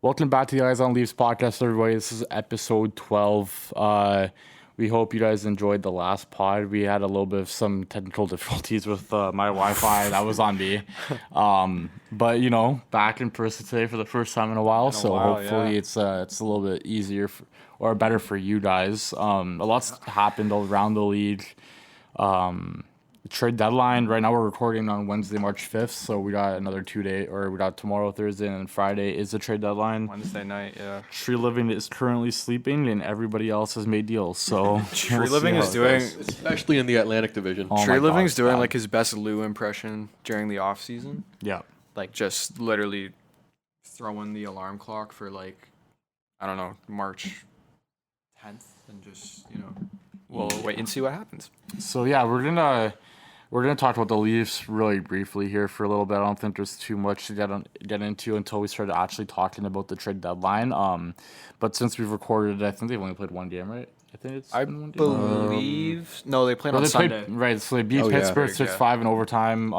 Welcome back to the Eyes on Leafs podcast, everybody. This is episode 12. We hope you guys enjoyed the last pod. We had a little bit of some technical difficulties with my Wi-Fi. That was on me. But back in person today for the first time in a while. Hopefully it's a little bit easier or better for you guys. A lot's happened all around the league. Trade deadline right now, we're recording on Wednesday, March 5th, so we got another 2 day, or we got tomorrow, Thursday, and then Friday is the trade deadline. Wednesday night, yeah. Tree Living is currently sleeping and everybody else has made deals, so Tree Living is doing, especially in the Atlantic Division. Tree Living's doing like his best Lou impression during the off season. Yeah, like just literally throwing the alarm clock for I don't know, March 10th, and just we'll wait and see what happens. So yeah, we're gonna talk about the Leafs really briefly here for a little bit. I don't think there's too much to get into until we start actually talking about the trade deadline. But since we've recorded, I think they've only played one game, right? I believe no, they played on Sunday. Right, so they beat Pittsburgh 6-5 in overtime.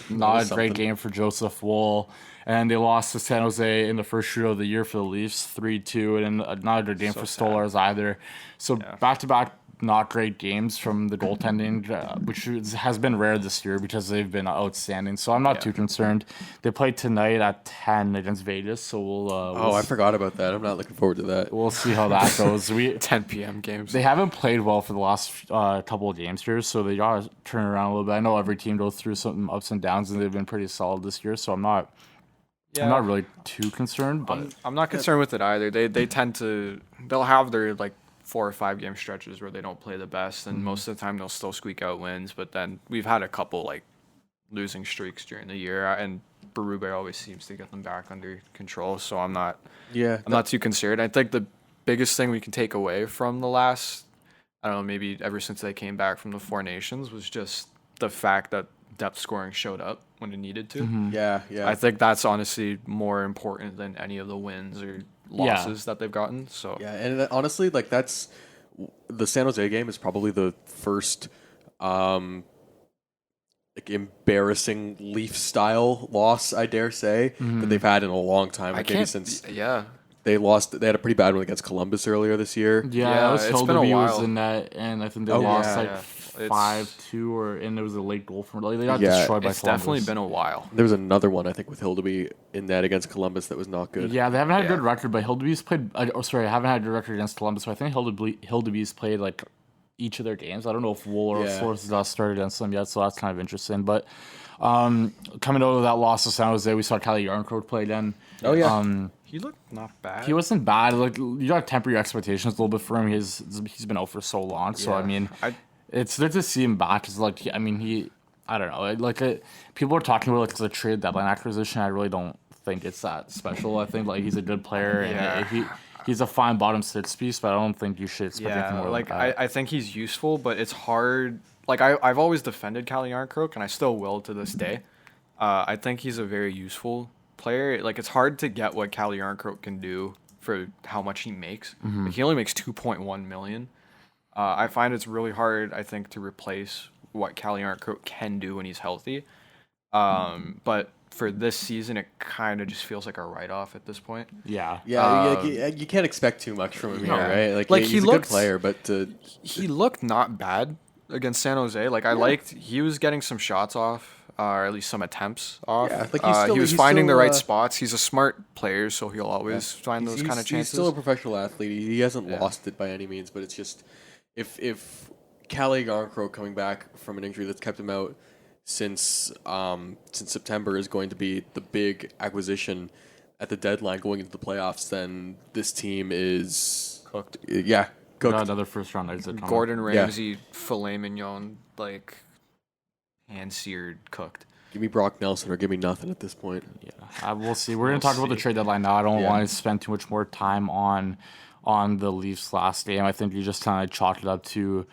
Not a great game for Joseph Woll. And they lost to San Jose in the first shootout of the year for the Leafs, 3-2, and not a good game for Stolars either. So back-to-back not great games from the goaltending, which has been rare this year because they've been outstanding. So I'm not too concerned. They play tonight at 10 against Vegas, so we'll I forgot about that. I'm not looking forward to that. We'll see how that goes. 10 p.m. games. They haven't played well for the last couple of games here, so they got to turn around a little bit. I know every team goes through some ups and downs, and they've been pretty solid this year, so I'm not really too concerned. But I'm not concerned with it either. They tend to, they'll have their 4 or 5 game stretches where they don't play the best, and most of the time they'll still squeak out wins. But then we've had a couple losing streaks during the year, and Berube always seems to get them back under control. So I'm not too concerned. I think the biggest thing we can take away from the last, I don't know, maybe ever since they came back from the Four Nations, was just the fact that depth scoring showed up when it needed to. Yeah. I think that's honestly more important than any of the wins or losses that they've gotten. So and honestly, that's the San Jose game is probably the first embarrassing Leaf style loss, I dare say, that they've had in a long time. They lost. They had a pretty bad one against Columbus earlier this year. Yeah, it was it's been a while. was in that, and I think they lost 5-2, and it was a late goal from. They got destroyed by Columbus. It's definitely been a while. There was another one, I think, with Hildeby in that against Columbus that was not good. Yeah, they haven't had a good record, but Hildeby's played. Haven't had a good record against Columbus. So I think Hildeby's played each of their games. I don't know if Wool or Force has started against them yet, so that's kind of interesting. But coming out of that loss to San Jose, we saw Kelly Yarncroke play again. Oh yeah. He looked not bad. He wasn't bad. You got to temper your expectations a little bit for him. He's been out for so long. So I mean, it's good to see him back. Cause I don't know. People are talking about it's a trade deadline acquisition. I really don't think it's that special. I think he's a good player and he's a fine bottom six piece, but I don't think you should expect anything more than that. I think he's useful, but it's hard. I've always defended Calle Yarncroke, and I still will to this day. I think he's a very useful player. It's hard to get what Calle Yarncroke can do for how much he makes. He only makes $2.1 million. I find it's really hard, I think, to replace what Calle Yarncroke can do when he's healthy. But for this season, it kind of just feels like a write-off at this point. Yeah. You can't expect too much from him here, right? He's a good player, but he looked not bad against San Jose. I liked he was getting some shots off. Or at least some attempts off. Yeah, he was finding the right spots. He's a smart player, so he'll always find those kind of chances. He's still a professional athlete. He hasn't lost it by any means, but it's just if Calle Yarncroke coming back from an injury that's kept him out since September is going to be the big acquisition at the deadline going into the playoffs, then this team is cooked. Yeah, cooked. Another first round exit. Gordon Ramsay, filet mignon, hand-seared, cooked. Give me Brock Nelson or give me nothing at this point. Yeah, we'll see. We're going to talk about the trade deadline now. I don't want to spend too much more time on the Leafs last game. I think you just kind of chalked it up to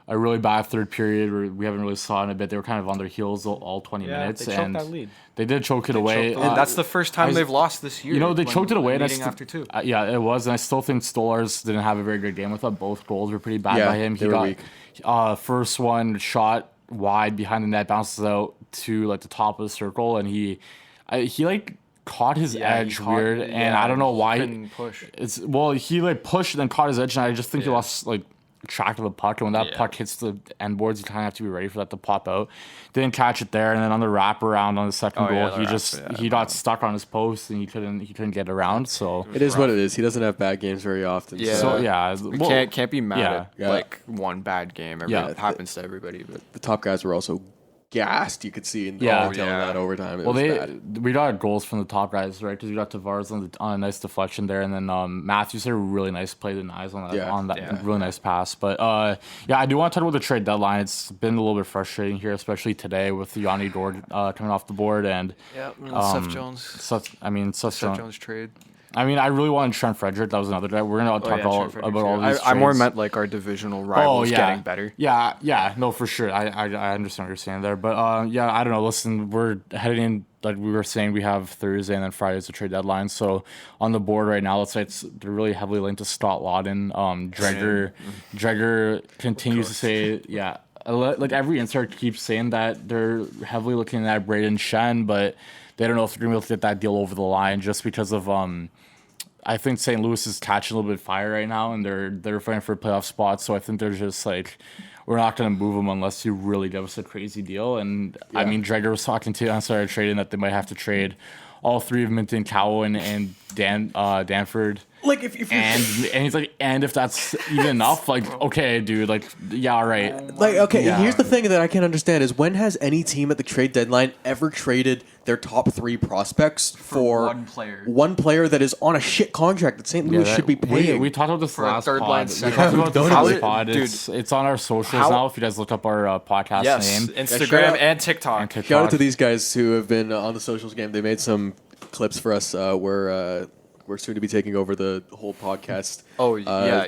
a really bad third period where we haven't really saw in a bit. They were kind of on their heels all 20 minutes. They choked that lead. They did choke it away. That's the first time they've lost this year. They choked it away. After two. It was. And I still think Stolars didn't have a very good game with it. Both goals were pretty bad by him. He got weak. First one shot wide behind the net, bounces out to the top of the circle, and he caught his edge weird, and I don't know why. Push. He like pushed and then caught his edge, and I just think he lost like track of the puck. And when that puck hits the end boards, you kind of have to be ready for that to pop out. Didn't catch it there, and then on the wraparound on the second goal, he got stuck on his post and he couldn't get around. So it is what it is. He doesn't have bad games very often. Yeah, so, we can't be mad at like one bad game. It happens to everybody. But the top guys were also gassed. You could see in that overtime. We got goals from the top guys, right? Because we got Tavares on a nice deflection there, and then Matthews had a really nice play to Nyes on that really nice pass. But I do want to talk about the trade deadline. It's been a little bit frustrating here, especially today with Yanni Gord coming off the board and Seth Jones. Seth Jones trade. I mean, I really wanted Trent Frederick. That was another day. We're going to talk about all these trades. I more meant like our divisional rivals getting better. Yeah, no, for sure. I understand what you're saying there. But, I don't know. Listen, we're heading in, like we were saying, we have Thursday and then Friday is the trade deadline. So on the board right now, let's say they're really heavily linked to Scott Lawton. Dreger continues to say, like every insert keeps saying that they're heavily looking at Braden Shen, but they don't know if they're going to be able to get that deal over the line just because of I think St. Louis is catching a little bit of fire right now, and they're fighting for a playoff spot. So I think they're just like, we're not going to move them unless you really give us a crazy deal. And I mean, Dreger was talking to us started trading that they might have to trade all three of Minton, Cowan, and Danford. Like if and he's like, and if that's even enough, like, okay, dude, like, all right. Like, okay, here's the thing that I can't understand is when has any team at the trade deadline ever traded their top three prospects for one player that is on a shit contract that St. Louis should be paying? We talked about this last third pod. line We talked about this last pod. It's on our socials now. If you guys look up our podcast name, Instagram and TikTok. Shout out to these guys who have been on the socials game. They made some clips for us. We're soon to be taking over the whole podcast.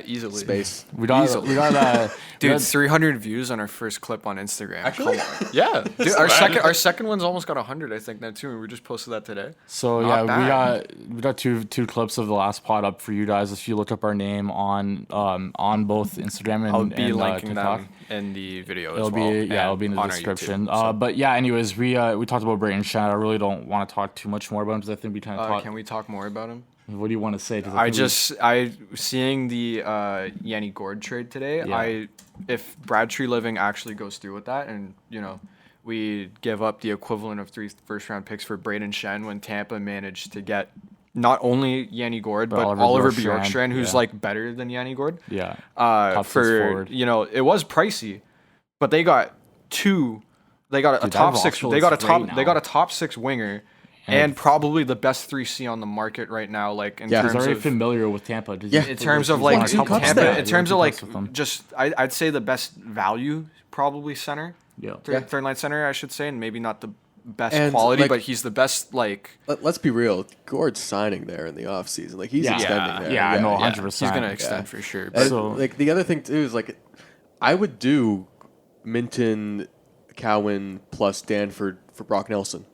Easily. Space. We got dude, 300 views on our first clip on Instagram. Actually, yeah. Dude, our second one's almost got 100, I think, now too, and we just posted that today. So we got two clips of the last pod up for you guys. If you look up our name on both Instagram and I'll be linking TikTok. them in the video It'll be in the description. But anyways, we talked about Braden Shen. I really don't want to talk too much more about him because I think we kind of talked. Can we talk more about him? What do you want to say? I seeing the Yanni Gord trade today. Yeah. If Brad Treliving actually goes through with that, and we give up the equivalent of 3 first-round picks for Braden Shen when Tampa managed to get not only Yanni Gord but Oliver Bjorkstrand, who's like better than Yanni Gord. Yeah. For it was pricey, but they got two. They got a top six. They got a top 6 winger. And probably the best 3C on the market right now, like in terms of. He's very familiar with Tampa. In terms of like Tampa, in terms of like just, I'd say the best value probably center. Yeah. Third line center, I should say, and maybe not the best quality, but he's the best. Like, let's be real, Gord's signing there in the offseason. Like he's extending there. Yeah, I know, 100%. He's gonna extend for sure. But like the other thing too is like, I would do Minton, Cowan plus Danford for Brock Nelson.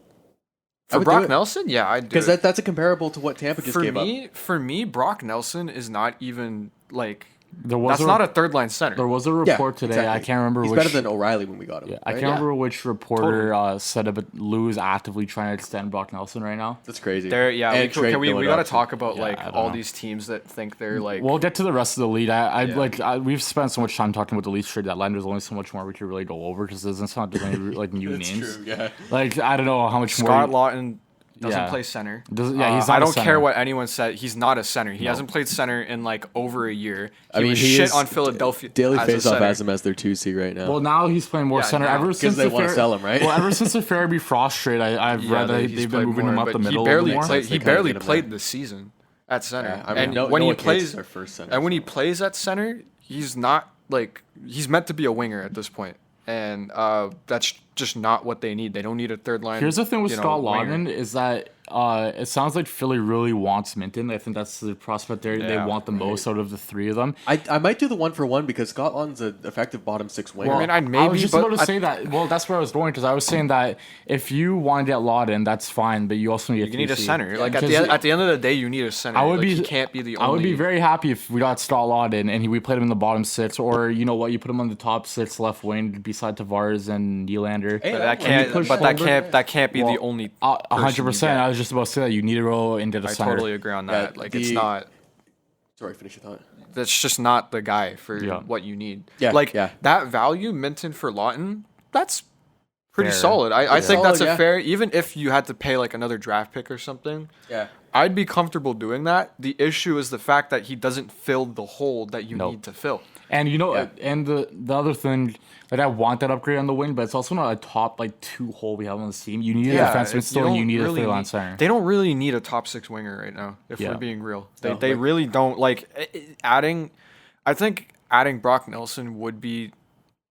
For Brock Nelson, yeah, I'd do it. Because that's a comparable to what Tampa just gave up. For me, Brock Nelson is not even, like, that's not a third-line center. There was a report today. Exactly. I can't remember He's better than O'Reilly when we got him. Yeah, I can't remember which reporter said it, but Lou is actively trying to extend Brock Nelson right now. That's crazy. We got to talk about, all these teams that think they're, like... We'll get to the rest of the league. We've spent so much time talking about the Leafs trade deadline. There's only so much more we could really go over because it's not doing any, like, new names. True, yeah. Like, I don't know how much more... Scott Lawton... Doesn't play center. He's not I don't care what anyone said. He's not a center. He hasn't played center in like over a year. He was shit on Philadelphia. Daily Faceoff has him as their 2C right now. Well, now he's playing more center. Ever since they want to sell him, right? Well, ever since the Farabee Frost trade, I've read that they've been moving him up the middle. He barely played this season at center. When he plays at center, he's not like he's meant to be a winger at this point. And that's just not what they need. They don't need a third line. Here's the thing with Scott Lawton is that it sounds like Philly really wants Minton. I think that's the prospect they want the most out of the three of them. I might do the 1-for-1 because Scott Lawton's an effective bottom 6 winger. Well, I was just about to say that. Well, that's where I was going because I was saying that if you want to get Lawton, that's fine, but you also need a center. Yeah. Like at the end of the day, you need a center. He can't be the only. I would be very happy if we got Scott Lawton and we played him in the bottom 6, or you know what, you put him on the top 6 left wing beside Tavares and Nylander defender. Hey, But that can't be the only. 100%. I was just about to say that you need to roll into the I center. totally agree on that. Yeah, it's not. Sorry, finish your thought. That's just not the guy for what you need. Yeah, that value Minton for Lawton, that's pretty Fair. solid. I think that's solid, a fair. Even if you had to pay like another draft pick or something, Yeah. I'd be comfortable doing that. The issue is the fact that he doesn't fill the hole that you need to fill. And and the other thing, like I want that upgrade on the wing, but it's also not a top like 2 hole we have on the team. You need a defenseman still, and you need a third line center. They don't really need a top 6 winger right now, if we're being real. They really don't. I think adding Brock Nelson would be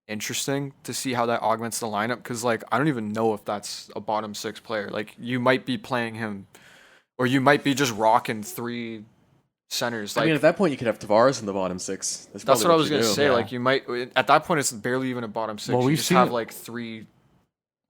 interesting to see how that augments the lineup, because like I don't even know if that's a bottom 6 player. Like you might be playing him, or you might be just rocking 3 centers. Like, I mean, at that point, you could have Tavares in the bottom 6. That's what I was gonna say. Like you might at that point, it's barely even a bottom 6. Well, you just have like 3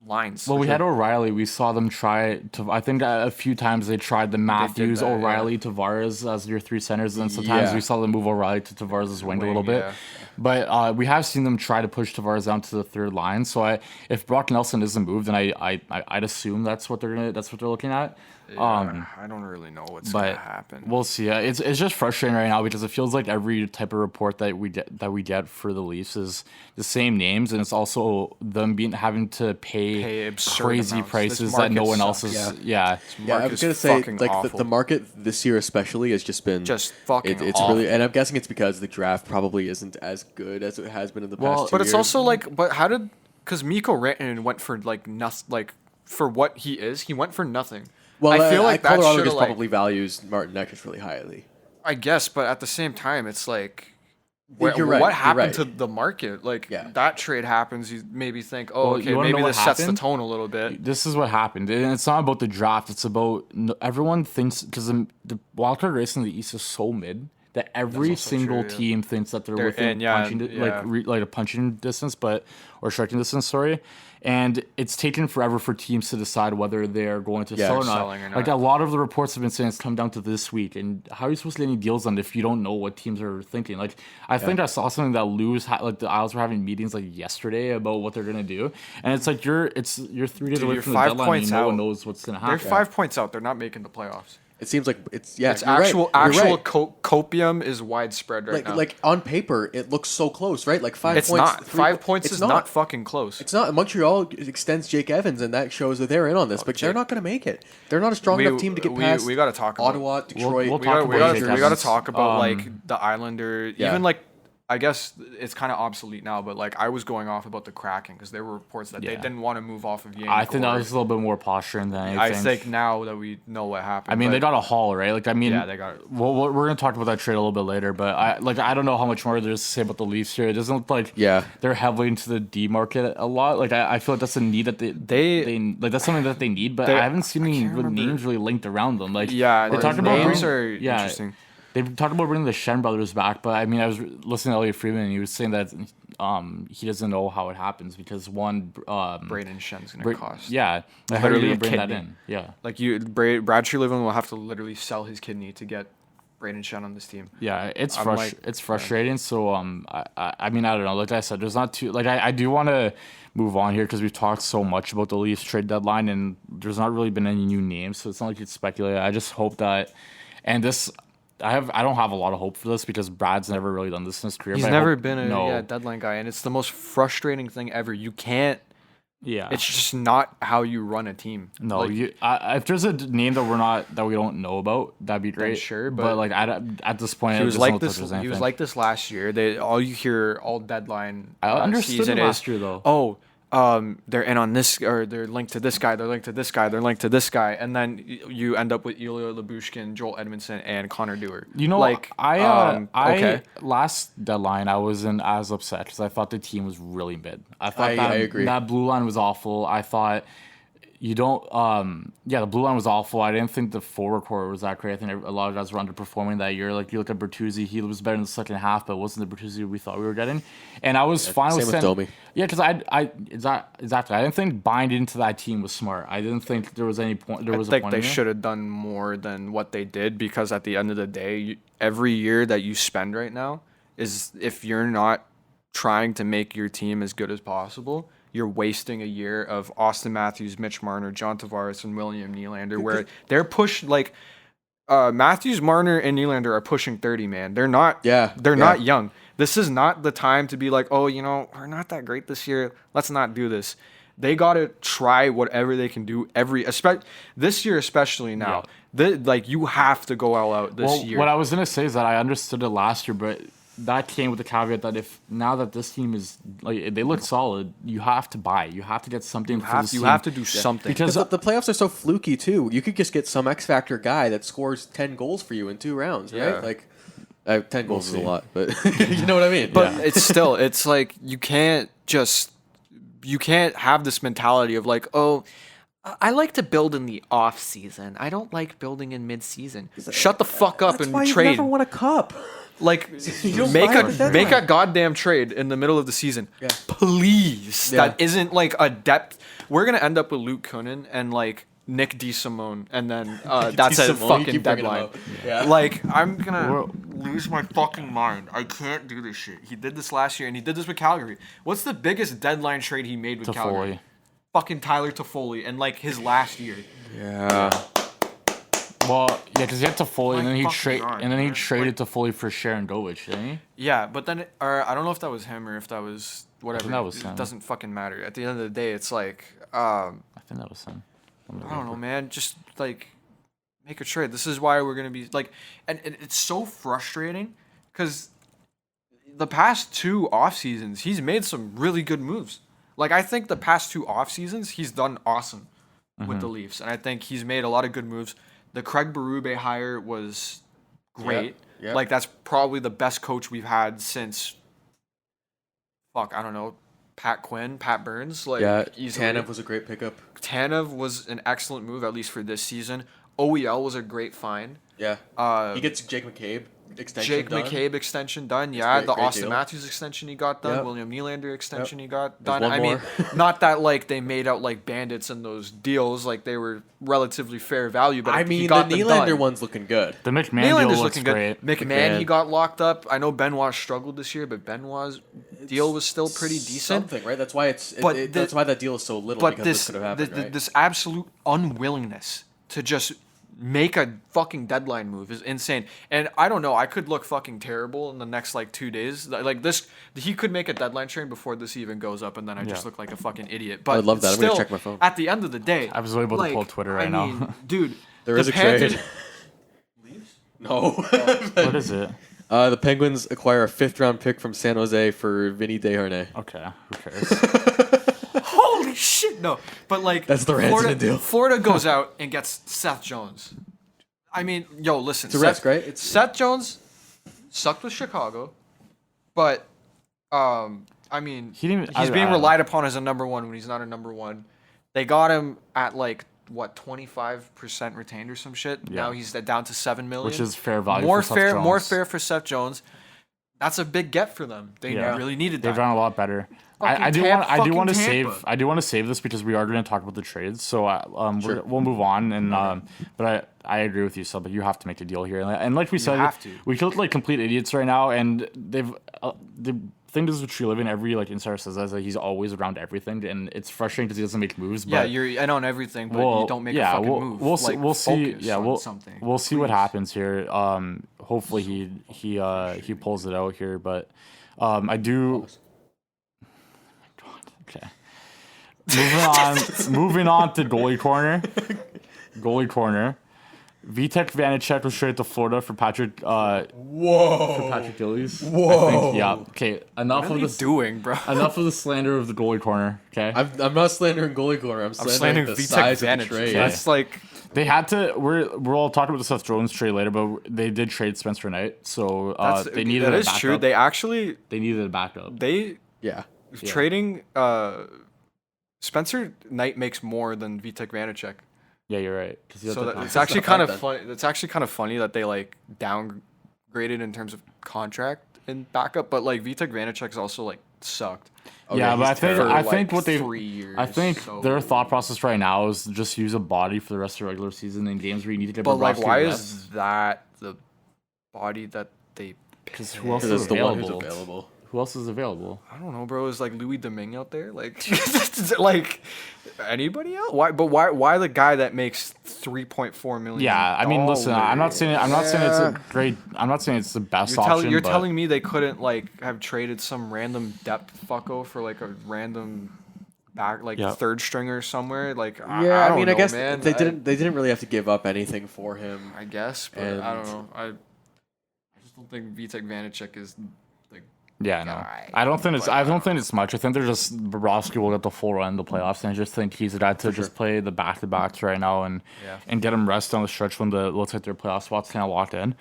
lines. Well, we had O'Reilly. We saw them try to. I think a few times they tried the Matthews, that, O'Reilly, Tavares as your 3 centers, and then sometimes we saw them move O'Reilly to Tavares' wing a little bit. Yeah. But we have seen them try to push Tavares down to the 3rd line. So if Brock Nelson isn't moved, then I'd assume that's what they're looking at. Yeah, I don't really know what's gonna happen. We'll see. It's just frustrating right now because it feels like every type of report that we get for the Leafs is the same names, and it's also them having to pay crazy amounts. prices that no one else is. Yeah, I was gonna say like the market this year especially has just been fucking. It's awful. really, and I'm guessing it's because the draft probably isn't as good as it has been in the past 2 years. But it's also like, because Mikko Rantanen went for like nothing, like for what he is, he went for nothing. Well, I feel like that Colorado just probably values Martin Necas really highly. I guess, but at the same time, it's like, You're right, what you're happened right. to the market? Like Yeah. that trade happens, you maybe think, Well, okay, you wanna maybe know this what sets the happened? tone a little bit. This is what happened, and it's not about the draft. It's about everyone thinks because the wildcard race in the East is so mid that every single team thinks that they're within like a punching distance, or striking distance. Sorry. And it's taken forever for teams to decide whether they're going to sell or not. Like a lot of the reports have been saying it's come down to this week. And how are you supposed to get any deals done if you don't know what teams are thinking? Like I think I saw something that like the Isles were having meetings like yesterday about what they're gonna do. And it's like you're 3 days away from the deadline and no one knows what's gonna happen. They're 5 points out. They're not making the playoffs. It seems like it's actual right. copium is widespread right now. Like on paper, it looks so close, right? Like 5 it's points. not 5 points is not fucking close. It's not. Montreal extends Jake Evans, and that shows that they're in on this, but they're not going to make it. They're not a strong enough team to get past. We got to talk about Ottawa, Detroit. We'll we got to talk about Um, like the Islander, even like. I guess it's kind of obsolete now, but like I was going off about the Kraken because there were reports that they didn't want to move off of Yanni. I think that was a little bit more posturing than anything. I think now that we know what happened. I mean, they got a haul, right? Like, I mean, yeah, they got it. Well, we're gonna talk about that trade a little bit later, but I don't know how much more there's to say about the Leafs here. It doesn't look like they're heavily into the D market a lot. Like, I feel like that's a need that they like that's something that they need, but I haven't seen any names really linked around them. Like, they talked about names are interesting. They talked about bringing the Shen brothers back, but I mean, I was listening to Elliot Friedman, and he was saying that he doesn't know how it happens because Braden Shen's gonna cost. Yeah, like, how are you gonna bring that in? Yeah, like Brad Treliving will have to literally sell his kidney to get Braden Shen on this team. Yeah, it's frustrating. Yeah. So I mean, I don't know. Like I said, there's not too like I do want to move on here because we've talked so much about the Leafs trade deadline, and there's not really been any new names, so it's not like it's speculated. I just hope that, and this. I don't have a lot of hope for this because Brad's never really done this in his career. He's never been a deadline guy, and it's the most frustrating thing ever. You can't. Yeah, it's just not how you run a team. No, if there's a name that we don't know about, that'd be great. Sure, but like at this point, he was like this. He was like this last year. All you hear all deadline. I understood it last year though. Oh. They're in on this, or they're linked to this guy, they're linked to this guy, they're linked to this guy, and then you end up with Ilya Lyubushkin, Joel Edmondson, and Connor Dewar. You know, like I last deadline I wasn't as upset because I thought the team was really mid. I agree. That blue line was awful. I thought the blue line was awful. I didn't think the forward core was that great. I think a lot of guys were underperforming that year. Like you look at Bertuzzi, he was better in the second half, but it wasn't the Bertuzzi we thought we were getting. And I was fine with Domi. Yeah, because exactly. I didn't think buying into that team was smart. I didn't think there was any point. I think they should have done more than what they did because at the end of the day, every year that you spend right now is if you're not trying to make your team as good as possible. you're wasting a year of Austin Matthews, Mitch Marner, John Tavares, and William Nylander, where they're pushed like Matthews, Marner, and Nylander are pushing 30, man. They're not. They're not young. This is not the time to be like, oh, we're not that great this year. Let's not do this. They got to try whatever they can do this year, especially now. You have to go all out this year. What I was going to say is that I understood it last year, but that came with the caveat that now that this team is, like, they look solid, you have to buy. You have to get something for this team. You have to do something. Because the playoffs are so fluky, too. You could just get some X Factor guy that scores 10 goals for you in 2 rounds, right? Like, 10 goals is a lot, but you know what I mean? But it's like you can't have this mentality of like, oh, I like to build in the off season. I don't like building in mid season. Shut the fuck up and trade. That's why you never won a cup. Like, make a goddamn trade in the middle of the season, please. Yeah. That isn't like a depth. We're gonna end up with Luke Kunin and like Nick DeSimone, and then that's a fucking deadline. Yeah. Like, I'm gonna lose my fucking mind. I can't do this shit. He did this last year, and he did this with Calgary. What's the biggest deadline trade he made with Calgary? Fucking Tyler Toffoli, and like his last year. Yeah. Well, yeah, because he had Toffoli, and then he traded Toffoli for Sharon Govich, didn't he? Yeah, but then, I don't know if that was him or if that was whatever. I think that was him. It doesn't fucking matter. At the end of the day, it's like, I think that was him. I don't know, man. Just like make a trade. This is why we're gonna be like, and it's so frustrating because the past 2 off seasons, he's made some really good moves. Like, I think the past 2 off seasons, he's done awesome with the Leafs, and I think he's made a lot of good moves. The Craig Berube hire was great. Yep. Like, that's probably the best coach we've had since, I don't know, Pat Quinn, Pat Burns. Like, Tanev was a great pickup. Tanev was an excellent move, at least for this season. OEL was a great find. Yeah. He gets Jake McCabe extension done. Yeah. Great, the great Austin deal. Matthews extension he got done. Yep. William Nylander extension he got There's done. one more. Not that like they made out like bandits in those deals. Like, they were relatively fair value. But he got the Nylander one's looking good. The McMahon deal looks looking great. Good. McMahon, he got locked up. I know Benoit struggled this year, but Benoit's deal was still pretty decent. Something, right? That's why that's why that deal is so little. But because this could have happened, right? This absolute unwillingness to just make a fucking deadline move is insane. And I don't know, I could look fucking terrible in the next like 2 days. Like, this, he could make a deadline trade before this even goes up, and then I just look like a fucking idiot. But I love that. Still, I'm gonna check my phone. At the end of the day, I was able to pull Twitter right now. Dude, there is a trade. Leaves? No. What is it? The Penguins acquire a 5th-round pick from San Jose for Vinny Desharnais. Okay, who cares? Holy shit, no. But like, that's the Rantanen deal. Florida goes out and gets Seth Jones. I mean, yo, listen. It's a risk, right? Seth Jones sucked with Chicago, but I mean, he's being relied upon as a number 1 when he's not a number 1. They got him at like 25% retained or some shit. Yeah. Now he's down to $7 million, which is fair value. More for Seth Jones. More fair for Seth Jones. That's a big get for them. They really needed that. They've done a lot better. I do want to save this because we are going to talk about the trades. So we'll move on. And but I agree with you, Sub. But you have to make a deal here. And like we said, we feel like complete idiots right now. And they've the thing is, which you live in, every like insider says that he's always around everything, and it's frustrating because he doesn't make moves. But you're in on everything, but you don't make a fucking move. We'll see. We'll see what happens here. Hopefully he pulls it out here, but I do. Okay. Moving on to goalie corner. Vitek Vanacek was traded to Florida for Patrick. For Patrick Gillies. Whoa. Yeah. Okay. Enough of this. Doing, bro. Enough of the slander of the goalie corner. Okay. I'm not slandering goalie corner. I'm slandering the size of the trade. That's like. They had to. We're all talking about the Seth Jones trade later, but they did trade Spencer Knight, so they needed. That is true. They needed a backup. Trading Spencer Knight makes more than Vitek Vanacek. Yeah, you're right. So it's actually kind of funny. It's actually kind of funny that they like downgraded in terms of contract and backup, but like Vitek Vanacek's also like sucked. Okay, yeah, but I think what they 3 years. I think their thought process right now is just use a body for the rest of the regular season in games where you need to get. But like, why is that the body that they? Because who else is available? Who else is available? I don't know, bro. Is like Louis Domingue out there? Like, like anybody else? Why? But why the guy that makes $3.4 million? Yeah, I mean, listen, I'm not saying it's a great. I'm not saying it's the best option. You're but telling me they couldn't like have traded some random depth fucko for like a random back third stringer somewhere? Like, I don't know, I guess man. they didn't really have to give up anything for him. I guess, but I don't know. I just don't think Vitek Vanacek is. Yeah, no. I don't think it's much. I think they're just Bobrovsky will get the full run in the playoffs, and I just think he's got to just play the back-to-backs right now and get him rest on the stretch when the looks like their playoff spot's kind of locked in.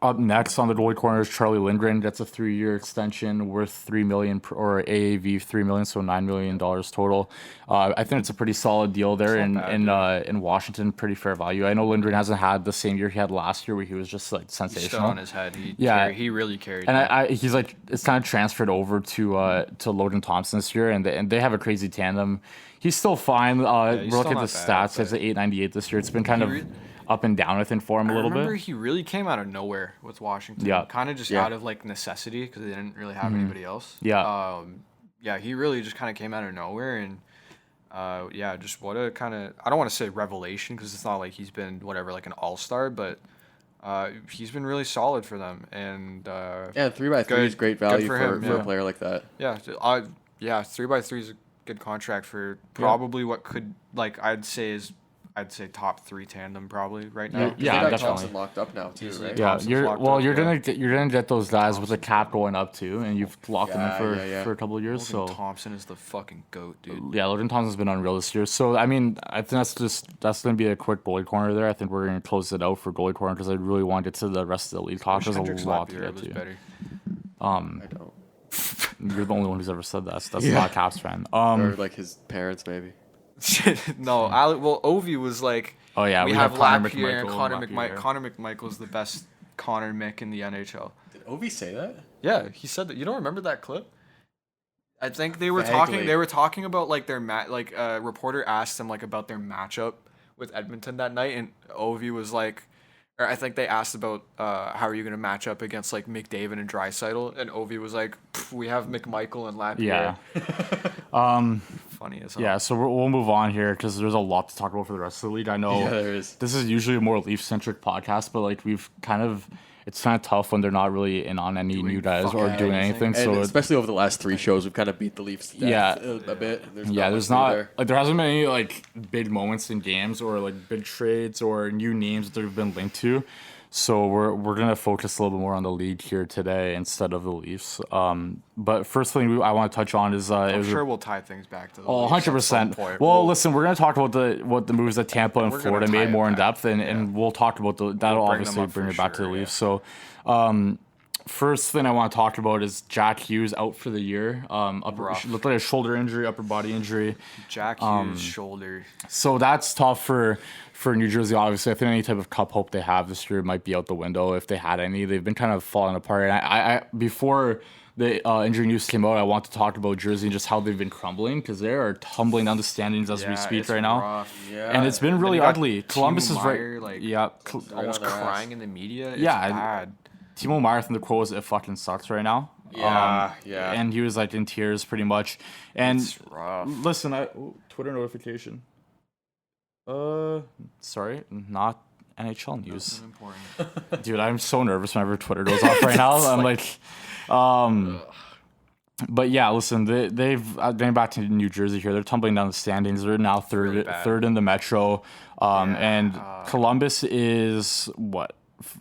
Up next on the goalie corner is Charlie Lindgren. Gets a 3-year extension worth $3 million or AAV $3 million, so $9 million total. I think it's a pretty solid deal there in Washington. Pretty fair value. I know Lindgren hasn't had the same year he had last year, where he was just like sensational. He's still on his head. He really carried. And he's like, it's kind of transferred over to Logan Thompson this year, and they have a crazy tandem. He's still fine. We're looking at the stats. He has an 898 this year. It's been kind of up and down, I think, for him a little bit. I remember he really came out of nowhere with Washington. Yeah. Kind of just out of like necessity because they didn't really have anybody else. Yeah. He really just kind of came out of nowhere and just what a kind of, I don't want to say revelation because it's not like he's been like an all-star, but he's been really solid for them. And 3x3 is great value for a player like that. Yeah. 3x3 is a good contract for probably what could, like, I'd say top 3 tandem probably right now. Yeah, definitely. Thompson locked up now too, right? Yeah, you're gonna get those guys with the cap going up too, and you've locked them in for a couple of years. Logan Thompson is the fucking goat, dude. Yeah, Logan Thompson's been unreal this year. So I mean, I think that's gonna be a quick goalie corner there. I think we're gonna close it out for goalie corner because I really want to get to the rest of the league talk. There's a lot to get to. I don't. You're the only one who's ever said that. So that's not a Caps fan. Or like his parents maybe. No, Ovi was like, oh yeah, we have Lapierre and Connor McMichael. Connor McMichael's the best Connor Mick in the NHL. Did Ovi say that? Yeah, he said that. You don't remember that clip? I think they were talking. They were talking about like their a reporter asked them like about their matchup with Edmonton that night, and Ovi was like, or I think they asked about how are you going to match up against like McDavid and Draisaitl, and Ovi was like, we have McMichael and Lapierre. Yeah. Funny as hell. Yeah, so we'll move on here because there's a lot to talk about for the rest of the league. I know there is. This is usually a more Leaf-centric podcast, but like it's kind of tough when they're not really in on any new guys or doing anything. And so especially over the last 3 shows, we've kind of beat the Leafs to death a bit. There's not like there hasn't been any like big moments in games or like big trades or new names that have been linked to. So we're gonna focus a little bit more on the league here today instead of the Leafs. But first thing I want to touch on is I'm sure we'll tie things back to the Leafs 100%. Well, listen, we're gonna talk about what the moves that Tampa and Florida made more in depth, and we'll talk about that'll obviously bring it back to the Leafs. So, first thing I want to talk about is Jack Hughes out for the year. Looked like a shoulder injury, upper body injury. Jack Hughes shoulder. So that's tough for New Jersey. Obviously, I think any type of cup hope they have this year might be out the window if they had any. They've been kind of falling apart. And I before the injury news came out, I want to talk about Jersey and just how they've been crumbling because they are tumbling down the standings as we speak right now. Yeah. And it's been really ugly. Columbus is right. Almost crying in the media. It's bad. Timo Meier, I think the quote was, "It fucking sucks right now." Yeah. And he was like in tears pretty much. And it's rough. Listen, Twitter notification. Sorry, not NHL news. Dude, I'm so nervous whenever Twitter goes off right now. I'm like, but yeah, listen, they've getting back to New Jersey here. They're tumbling down the standings. They're now third in the Metro. And Columbus is what?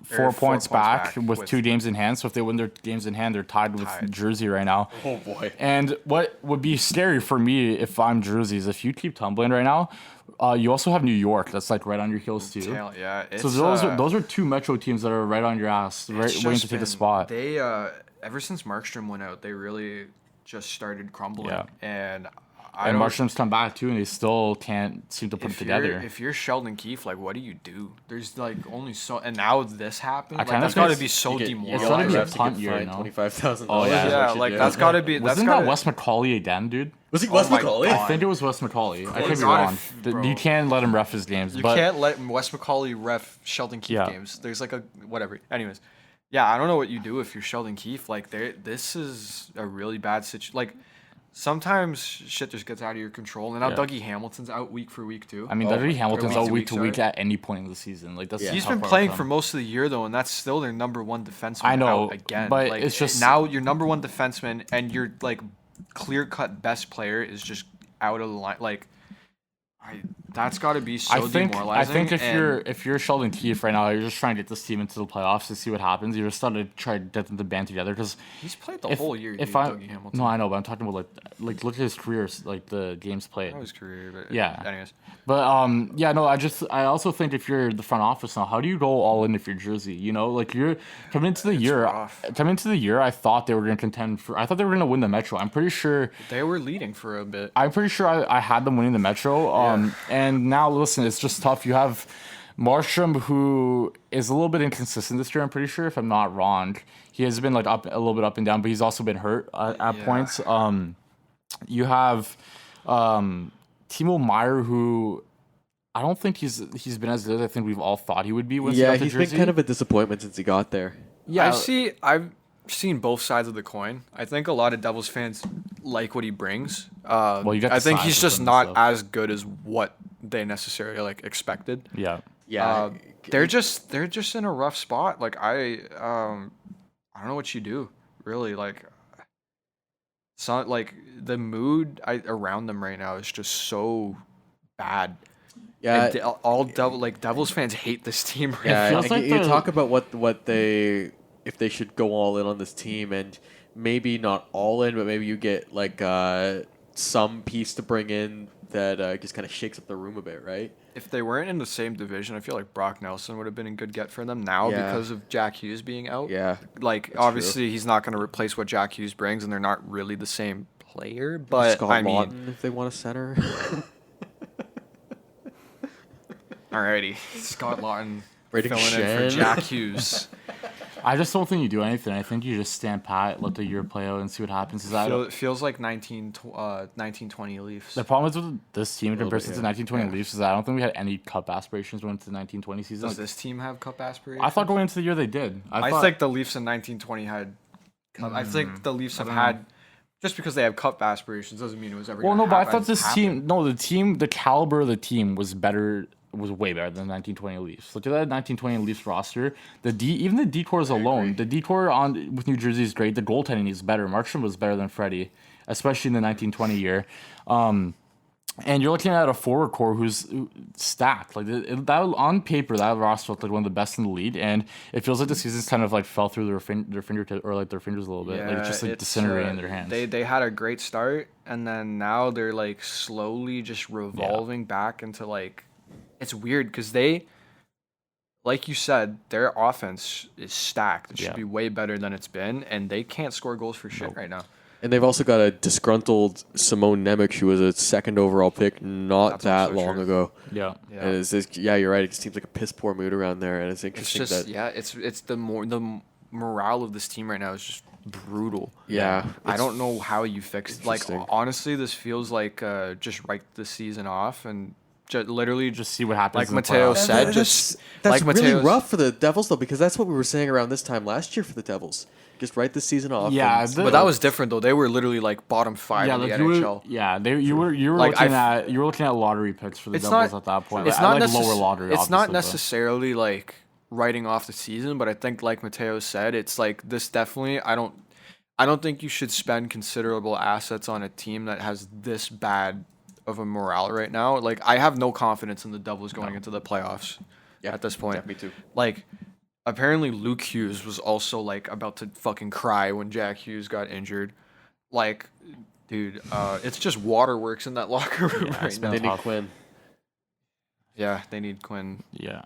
4 points back with 2 games in hand. So if they win their games in hand, they're tied with Jersey right now. Oh boy! And what would be scary for me if I'm Jersey is if you keep tumbling right now. You also have New York that's like right on your heels too. Yeah. So those are 2 Metro teams that are right on your ass, waiting to take the spot. They ever since Markstrom went out, they really just started crumbling. Yeah. And Markstrom's come back too, and they still can't seem to put it together. If you're Sheldon Keefe, like, what do you do? There's like only so, and now this happened. Like, that's got to be so demoralizing. It's got to be a punt year, $25,000. Oh yeah, like that's got to be. Wasn't that Wes McCauley again, dude? Was he Wes McCauley? I think it was Wes McCauley. I could be wrong. You can't let him ref his games. You can't let Wes McCauley ref Sheldon Keefe games. There's like a whatever. Anyways. Yeah, I don't know what you do if you're Sheldon Keefe. Like, this is a really bad situation. Like, sometimes shit just gets out of your control. And now Dougie Hamilton's out week for week too. I mean, Dougie Hamilton's out week to week at any point in the season. Like that's he's been playing for most of the year though, and that's still their number one defenseman. I know, out again, but like, it's just now your number one defenseman and your like clear cut best player is just out of the line. Like, that's got to be so demoralizing. I think if you're Sheldon Keefe right now, you're just trying to get this team into the playoffs to see what happens. You're just starting to try to get them to band together because he's played the whole year. Dougie Hamilton. No, I know, but I'm talking about like look at his career, like the games played. Not his career, but yeah. Anyways, but I also think if you're the front office now, how do you go all in if you're Jersey? You know, like you're coming into the year. I thought they were going to contend for. I thought they were going to win the Metro. I'm pretty sure they were leading for a bit. I'm pretty sure I had them winning the Metro. And now listen, it's just tough. You have Markstrom, who is a little bit inconsistent this year. I'm pretty sure, if I'm not wrong, he has been like a little bit up and down, but he's also been hurt at points. You have Timo Meier, who I don't think he's been as good as I think we've all thought he would be. He's been kind of a disappointment since he got there. Yeah, I've seen both sides of the coin. I think a lot of Devils fans like what he brings. I think he's just not as good as what they necessarily like expected. Yeah. They're just in a rough spot. Like I don't know what you do really. Like, like the mood around them right now is just so bad. Yeah, Devils fans hate this team. Right now. You talk about what they. If they should go all in on this team, and maybe not all in, but maybe you get like some piece to bring in that just kind of shakes up the room a bit, right? If they weren't in the same division, I feel like Brock Nelson would have been a good get for them now because of Jack Hughes being out. Yeah, like obviously he's not going to replace what Jack Hughes brings, and they're not really the same player. But Scott Lawton, if they want a center. Alrighty, Scott Lawton filling in for Jack Hughes. I just don't think you do anything. I think you just stand pat, let the year play out, and see what happens. It feels like 1920 Leafs. The problem is with this team in comparison to 1920 Leafs is that I don't think we had any cup aspirations going into the 1920 season. Does this team have cup aspirations? I thought going into the year they did. I think the Leafs in 1920 had cup. I think the Leafs have had. Just because they have cup aspirations doesn't mean it was ever. Well, no, but I thought this team. No, the caliber of the team was better. Was way better than the 1920 Leafs. Look at that 1920 Leafs roster. Even the decors alone, the decor with New Jersey is great. The goaltending is better. Markstrom was better than Freddie, especially in the 1920 year. And you're looking at a forward core who's stacked. Like that on paper, that roster looked like one of the best in the league, and it feels like the season's kind of like fell through their fingertips or like their fingers a little bit. Like it's just like disintegrating in their hands. They had a great start, and then now they're like slowly just revolving back into like. It's weird because they, like you said, their offense is stacked. It should be way better than it's been, and they can't score goals for shit right now. And they've also got a disgruntled Simone Nemec, who was a second overall pick not that long ago. Yeah. And you're right. It just seems like a piss poor mood around there, and it's interesting it's the morale of this team right now is just brutal. Yeah. I don't know how you fix it. Like honestly, this feels like just write the season off and. Literally just see what happens. Like Mateo said, that's really rough for the Devils though, because that's what we were saying around this time last year for the Devils. Just write the season off. Yeah, but that was different though. They were literally like bottom 5 in the NHL. You were looking at lottery picks for the Devils at that point. It's not lower lottery. It's not necessarily like writing off the season, but I think like Mateo said, it's like this definitely. I don't think you should spend considerable assets on a team that has this bad of a morale right now. Like I have no confidence in the Devils going into the playoffs at this point. Yeah, me too. Like apparently Luke Hughes was also like about to fucking cry when Jack Hughes got injured. Like, dude, it's just waterworks in that locker room right now. They need Quinn. Yeah, they need Quinn. Yeah.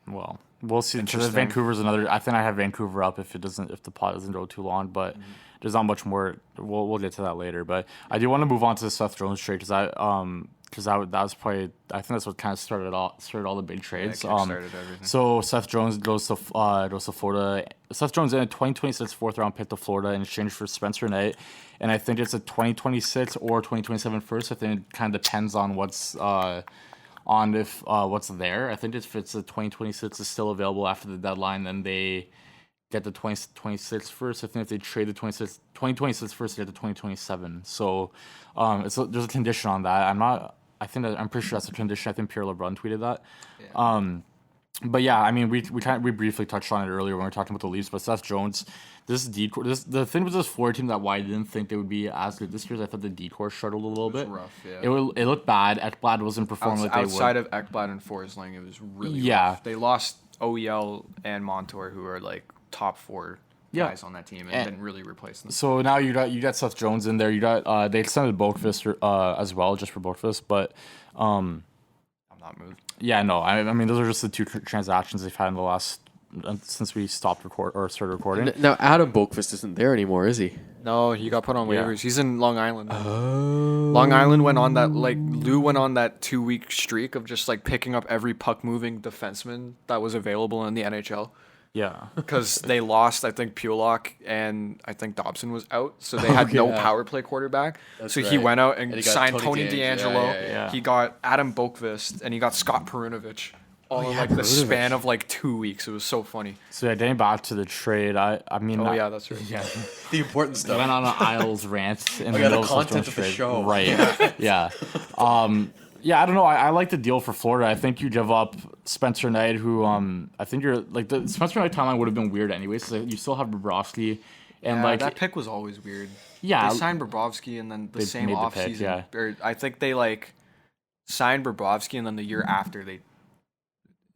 Well, we'll see. Vancouver's another. I think I have Vancouver up if the pot doesn't go too long, but there's not much more. We'll get to that later. But I do want to move on to the Seth Jones trade because that was probably, I think that's what kind of started all the big trades. So Seth Jones goes to Florida. Seth Jones in a 2026 fourth round pick to Florida in exchange for Spencer Knight, and I think it's a 2026 or 2027 first. I think it kind of depends on what's there. I think if it's a 2026 is still available after the deadline, then they get the 2026 first. I think if they trade the 2026 first, they get the 2027. So there's a condition on that. I'm pretty sure that's a condition. I think Pierre LeBrun tweeted that. Yeah. But yeah, I mean, we briefly touched on it earlier when we were talking about the Leafs. But Seth Jones, the thing with this Florida team that why I didn't think they would be as good this year is I thought the decor struggled a little bit. rough, yeah. It looked bad. Ekblad wasn't performing like they would. Outside of Ekblad and Forsling, it was really rough. They lost OEL and Montour, who are like top 4 guys on that team, and didn't really replace them. So now you got Seth Jones in there. You got they extended Boakvist as well, just for Boakvist, but I'm not moved. Yeah, no. I mean, those are just the 2 transactions they've had in the last since we started recording. Now Adam Boakvist isn't there anymore, is he? No, he got put on waivers. He's in Long Island. Oh. Long Island went on that Lou went on that 2-week streak of just like picking up every puck moving defenseman that was available in the NHL. Yeah, because they lost, I think Pulock and I think Dobson was out, so they had no power play quarterback. That's he went out and he signed Tony DeAngelo. Yeah. He got Adam Boakvist and he got Scott Perunovich. All in like the span of like 2 weeks. It was so funny. So yeah, getting back to the trade, I mean. Oh yeah, that's right. Yeah, the important stuff. Went on an Isles rant in the middle of content of the show. Right. Yeah. Yeah, I don't know. I like the deal for Florida. I think you give up Spencer Knight, who I think you're like the Spencer Knight timeline would have been weird anyways. So you still have Bobrovsky, and that pick was always weird. Yeah, they signed Bobrovsky and then the same offseason. Or I think they signed Bobrovsky and then the year after they.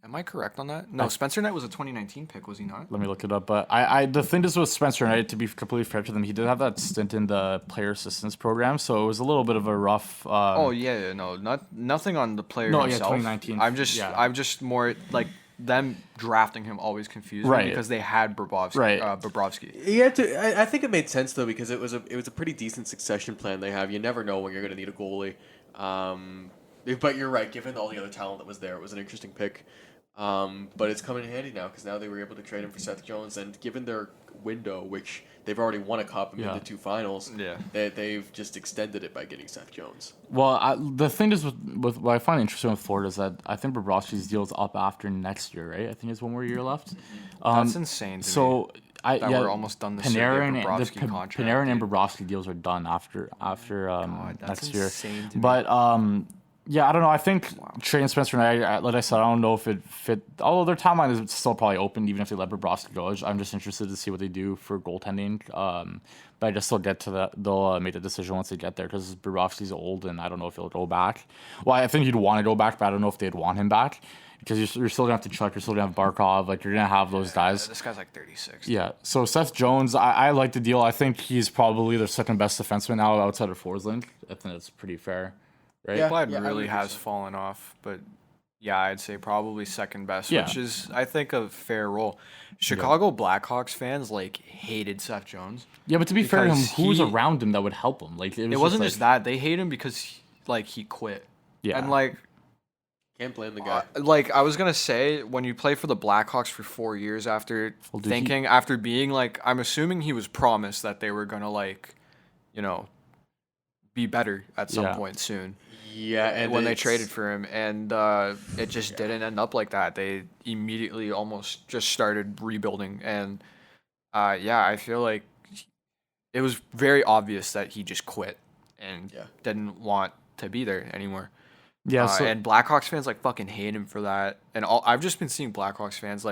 Am I correct on that? No, Spencer Knight was a 2019 pick, was he not? Let me look it up. But the thing is with Spencer Knight, to be completely fair to them, he did have that stint in the player assistance program, so it was a little bit of a rough. Nothing on the player himself. 2019. I'm just more like them drafting him always confused me because they had Bobrovsky. Yeah, I think it made sense though because it was a pretty decent succession plan they have. You never know when you're going to need a goalie. But you're right. Given all the other talent that was there, it was an interesting pick. But it's coming in handy now because now they were able to trade him for Seth Jones, and given their window, which they've already won a cup and been to 2 finals, they've just extended it by getting Seth Jones. Well, the thing is with what I find interesting with Florida is that I think Bobrovsky's deal is up after next year, right? I think there's one more year left. That's insane. To me. We're almost done this Panarin and dude. Bobrovsky deals are done after next year. Insane to me. But yeah, I don't know. I think trading Spencer Knight, like I said, I don't know if it fit. Although their timeline is still probably open, even if they let Bobrovsky go. I'm just interested to see what they do for goaltending. But I just still get to that. They'll make the decision once they get there because Bobrovsky's old, and I don't know if he'll go back. Well, I think he'd want to go back, but I don't know if they'd want him back because you're still gonna have to Chuck, you're still gonna have Barkov, like you're gonna have those guys. This guy's like 36. Yeah. So Seth Jones, I like the deal. I think he's probably their second best defenseman now outside of Forsling. I think that's pretty fair. Right? Ekblad really has fallen off, but yeah, I'd say probably second best, which is, I think, a fair role. Chicago Blackhawks fans hated Seth Jones. Yeah, but to be fair to him, who was around him that would help him? It wasn't just that they hate him because he quit. Yeah, and can't blame the guy. I was gonna say, when you play for the Blackhawks for 4 years after being I'm assuming he was promised that they were gonna be better at some point soon. Yeah, and when they traded for him, and it just didn't end up like that. They immediately almost just started rebuilding, and I feel like it was very obvious that he just quit and didn't want to be there anymore. Yeah, and Blackhawks fans fucking hate him for that, and I've just been seeing Blackhawks fans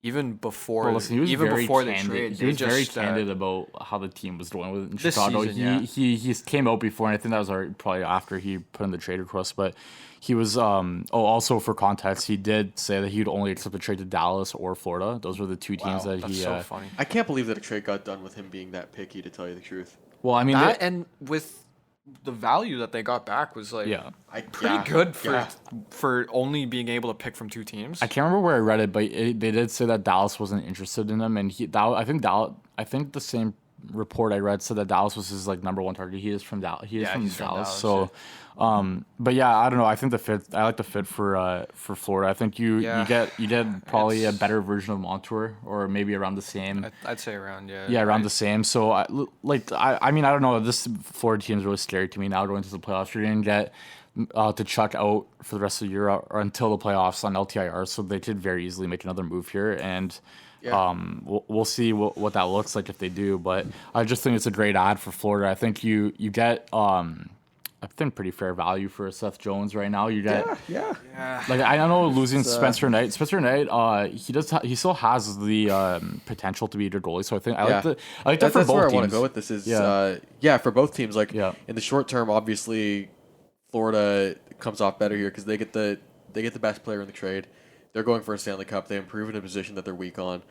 even before, before they trade, he was very candid about how the team was doing with Chicago. He came out before, and I think that was probably after he put in the trade request. But he was also for context, he did say that he'd only accept a trade to Dallas or Florida. Those were the 2 teams that that's he. So funny. I can't believe that a trade got done with him being that picky. To tell you the truth. Well, I mean, and with the value that they got back was pretty good for only being able to pick from 2 teams. I can't remember where I read it, but they did say that Dallas wasn't interested in him, and I think the same report I read said that Dallas was his number 1 target. He is from Dallas. He's from Dallas. So, but yeah, I don't know. I think I like the fit for Florida. I think you get probably a better version of Montour, or maybe around the same. I'd say around around the same. So I mean I don't know. This Florida team is really scary to me now going to the playoffs. You're gonna get to chuck out for the rest of the year or until the playoffs on LTIR, so they could very easily make another move here, and we'll see what that looks like if they do. But I just think it's a great ad for Florida. I think you get I think pretty fair value for Seth Jones right now. You get like I don't know losing Spencer Knight. Spencer Knight, he still has the potential to be a good goalie. So I think I like that for that's both where teams. I want to go with this. Is for both teams. Like in the short term, obviously Florida comes off better here because they get the best player in the trade. They're going for a Stanley Cup. They improve in a position that they're weak on.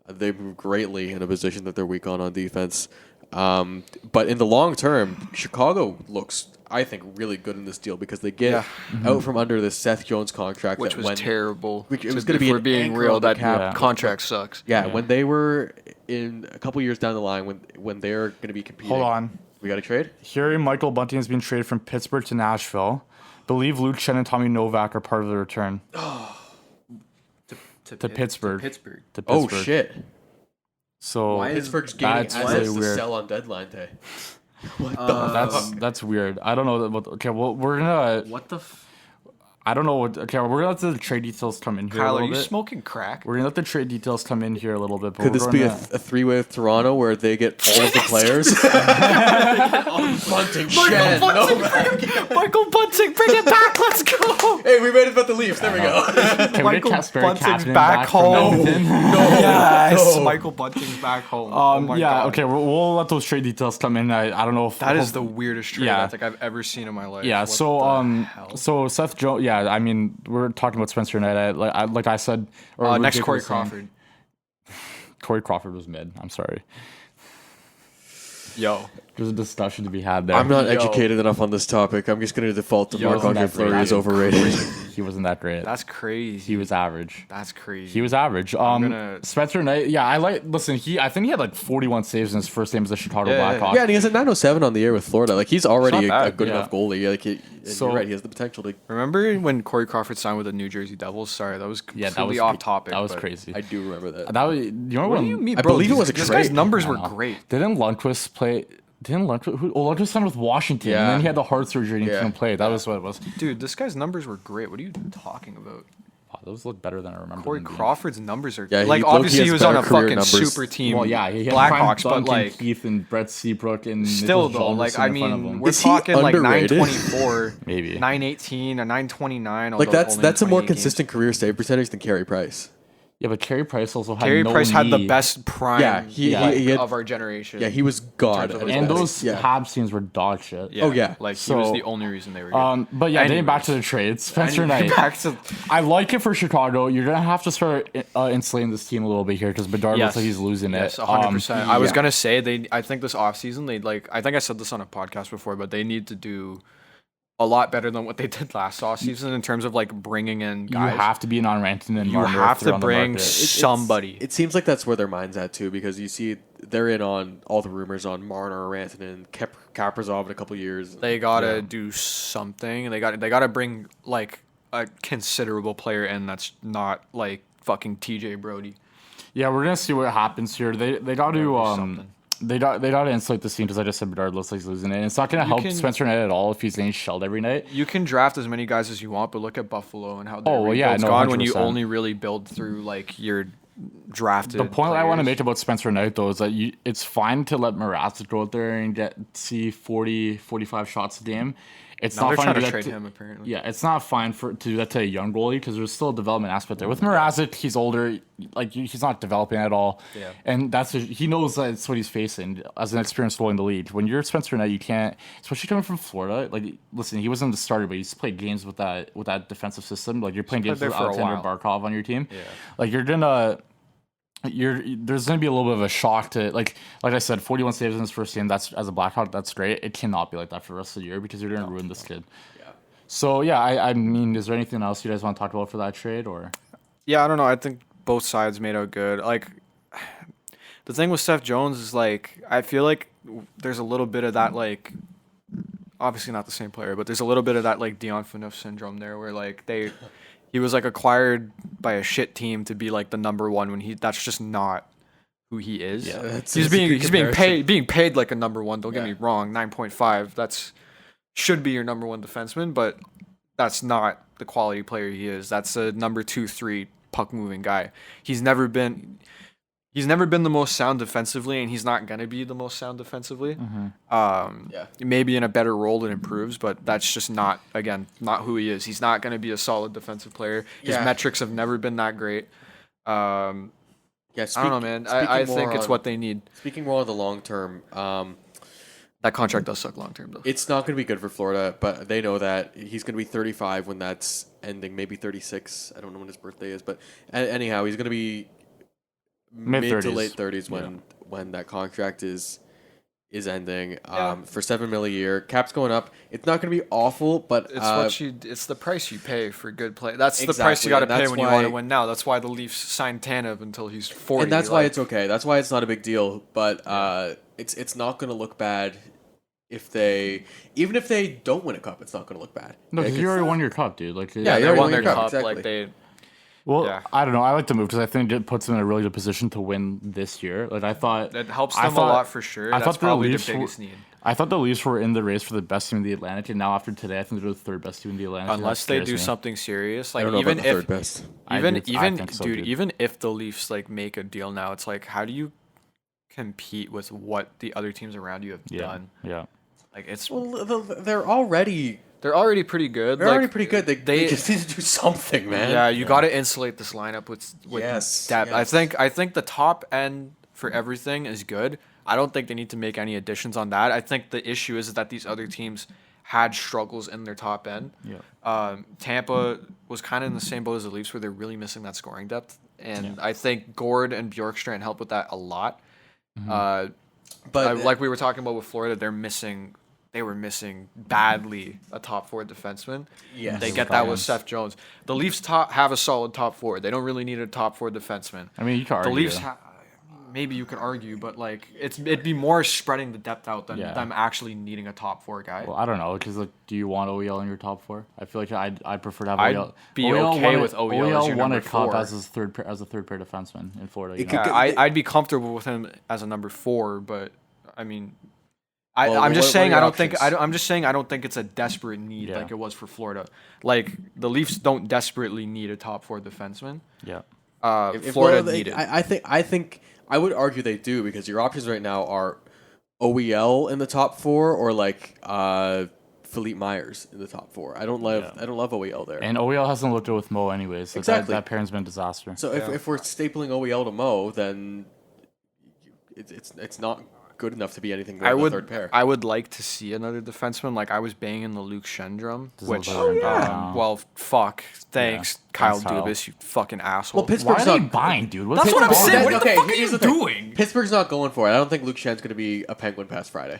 They move greatly in a position that they're weak on defense. But in the long term, Chicago looks, I think, really good in this deal because they get out from under this Seth Jones contract, which was terrible. It was going to be for being real. That contract sucks. Yeah, when they were in a couple years down the line, when they're going to be competing. Hold on, we got a trade. Here, Michael Bunting has been traded from Pittsburgh to Nashville. Believe Luke Chen and Tommy Novak are part of the return. To Pittsburgh. Oh shit! So Pittsburgh's gaining assets really to sell on deadline day. That's weird. I don't know. Okay, well we're gonna. What the? I don't know what. Okay, we're gonna let the trade details come in here. Kyle, a little are you bit. Smoking crack? We're gonna let the trade details come in here a little bit. But Could this be a three-way with Toronto where they get all of the players? Bunting, Shen, Michael Bunting, bring it back. Let's go. Hey, we made it about the Leafs. There we go. Can we Michael get Casper Bunting's Kapanen back home. from Edmonton? Yes, Michael Bunting's back home. Oh my God. Okay, we'll let those trade details come in. I don't know if that is the weirdest trade I think I've ever seen in my life. Yeah. What So Seth Jones. Yeah, I mean, we're talking about Spencer Knight. Like I said, or next Corey Crawford. Corey Crawford was mid. I'm sorry. Yo, there's a discussion to be had there. I'm not educated enough on this topic. I'm just going to default to Marc-Andre Fleury is overrated. He wasn't that great. That's crazy. He was average. That's crazy. He was average. Spencer Knight. Yeah, listen. I think he had like 41 saves in his first game as a Chicago Blackhawk. Yeah, and he has a 907 on the year with Florida. Like he's already a good enough goalie. Like you're right. He has the potential to. Remember when Corey Crawford signed with the New Jersey Devils? Sorry, that was completely off topic. That was crazy. I do remember that. You remember what do you mean, I believe it was a This trade. guy's numbers were great. Didn't Lundqvist play? Lundqvist signed with Washington, and then he had the heart surgery and he couldn't play. That was what it was. Dude, this guy's numbers were great. What are you talking about? Wow, those look better than I remember. Corey Crawford's numbers are obviously he was on a fucking super team. Well, yeah, he had Blackhawks, Duncan, but like Keith and Brett Seabrook and still though, like I mean, we're talking like 924, maybe 918 or 929. Like that's a more consistent career save percentage than Carey Price. Yeah, but Carey Price also had had the best prime he had, of our generation. Yeah, he was god. And those Habs teams were dog shit. Yeah. Oh yeah, like he was the only reason they were good. But yeah, getting back to the trades, Spencer Knight. I like it for Chicago. You're gonna have to start insulating this team a little bit here because Bedard looks like he's losing it. Yes, 100%. I was gonna say I think this offseason I think I said this on a podcast before, but they need to do a lot better than what they did last offseason in terms of like bringing in guys. You have to be on Rantanen and you have to bring somebody. It seems like that's where their mind's at too, because you see they're in on all the rumors on Marner, Rantanen, Kaprizov in a couple years. They gotta do something. They gotta bring like a considerable player in that's not like fucking TJ Brody. Yeah, we're gonna see what happens here. They got to They got to insulate the team because I just said Bedard looks like he's losing it. And it's not going to help Spencer Knight at all if he's getting shelled every night. You can draft as many guys as you want, but look at Buffalo and how their rebuild's gone when you only really build through like your drafted. The point I want to make about Spencer Knight though is that it's fine to let Mrazek go out there and see 40, 45 shots a game. It's not fine to trade him apparently. Yeah, it's not fine to do that to a young goalie because there's still a development aspect there. With Mrazek, he's older, like he's not developing at all, and he knows that's what he's facing as an experienced goalie in the league. When you're Spencer Knight, you can't, especially coming from Florida. Like, listen, he wasn't the starter, but he's played games with that defensive system. Like you're playing games with Alexander Barkov on your team. Yeah. Like there's gonna be a little bit of a shock to like I said, 41 saves in his first game. That's as a Blackhawk, that's great. It cannot be like that for the rest of the year because you're gonna ruin this kid. Yeah. So yeah, I mean, is there anything else you guys want to talk about for that trade or? Yeah, I don't know. I think both sides made out good. Like the thing with Seth Jones is like I feel like there's a little bit of that like. Obviously not the same player, but there's a little bit of that like Dion Phaneuf syndrome there, where like he was like acquired by a shit team to be like the number one when that's just not who he is. Yeah, he's being paid like a number one. Don't get me wrong, 9.5. That's should be your number one defenseman, but that's not the quality player he is. That's a number 2-3 puck moving guy. He's never been the most sound defensively, and he's not gonna be the most sound defensively. Maybe in a better role it improves, but that's just not who he is. He's not gonna be a solid defensive player. His metrics have never been that great. I don't know, man. I think it's what they need. Speaking more on the long term, that contract does suck long term, though. It's not going to be good for Florida, but they know that he's going to be 35 when that's ending, maybe 36. I don't know when his birthday is, but anyhow, he's going to be mid to late 30s when that contract is ending. For $7 million a year, cap's going up. It's not going to be awful, but it's the price you pay for good play. That's the price you got to pay when you want to win now. That's why the Leafs signed Tanev until he's 40. And that's why it's okay. That's why it's not a big deal. But it's not going to look bad even if they don't win a cup. It's not going to look bad. No, because you already won your cup, dude. Like they won their cup. Exactly. I don't know. I like the move because I think it puts them in a really good position to win this year. Like I thought, that helps them a lot for sure. That's probably the biggest need. I thought the Leafs were in the race for the best team in the Atlantic, and now after today, I think they're the third best team in the Atlantic. Unless they do something serious, like even if even if the Leafs like make a deal now, it's like how do you compete with what the other teams around you have done? Yeah. Like it's they're already pretty good. They're already pretty good. They just need to do something, man. Yeah, you got to insulate this lineup with depth. Yes. I think the top end for everything is good. I don't think they need to make any additions on that. I think the issue is that these other teams had struggles in their top end. Yeah. Tampa was kind of in the same boat as the Leafs, where they're really missing that scoring depth, and I think Gord and Bjorkstrand help with that a lot. Mm-hmm. But like we were talking about with Florida, they were missing badly a top four defenseman. Yes. They get that with Seth Jones. The Leafs have a solid top four. They don't really need a top four defenseman. I mean, you can argue. The Leafs maybe you can argue, but like it'd be more spreading the depth out than them actually needing a top four guy. Well, I don't know, because like, do you want OEL in your top four? I feel like I'd prefer to have I'd OEL. be OEL okay with OEL as your won number a cup four. as a third pair defenseman in Florida. I'd be comfortable with him as a number 4, but I mean, I'm just saying I don't think it's a desperate need like it was for Florida. Like the Leafs don't desperately need a top 4 defenseman. Yeah. If Florida need it. I think I would argue they do, because your options right now are OEL in the top 4 or like Philippe Myers in the top 4. I don't love OEL there. And OEL hasn't looked good with Mo anyways. So exactly. That pairing's been a disaster. So if we're stapling OEL to Mo, then it's not good enough to be anything more than a third pair. I would like to see another defenseman. Like I was banging the Luke Schenn drum, which well, fuck. Thanks, Kyle Dubas, you fucking asshole. Well, Pittsburgh's Why are they buying, dude? That's what I'm saying. What the fuck are you doing? Pittsburgh's not going for it. I don't think Luke Schenn's going to be a Penguin past Friday.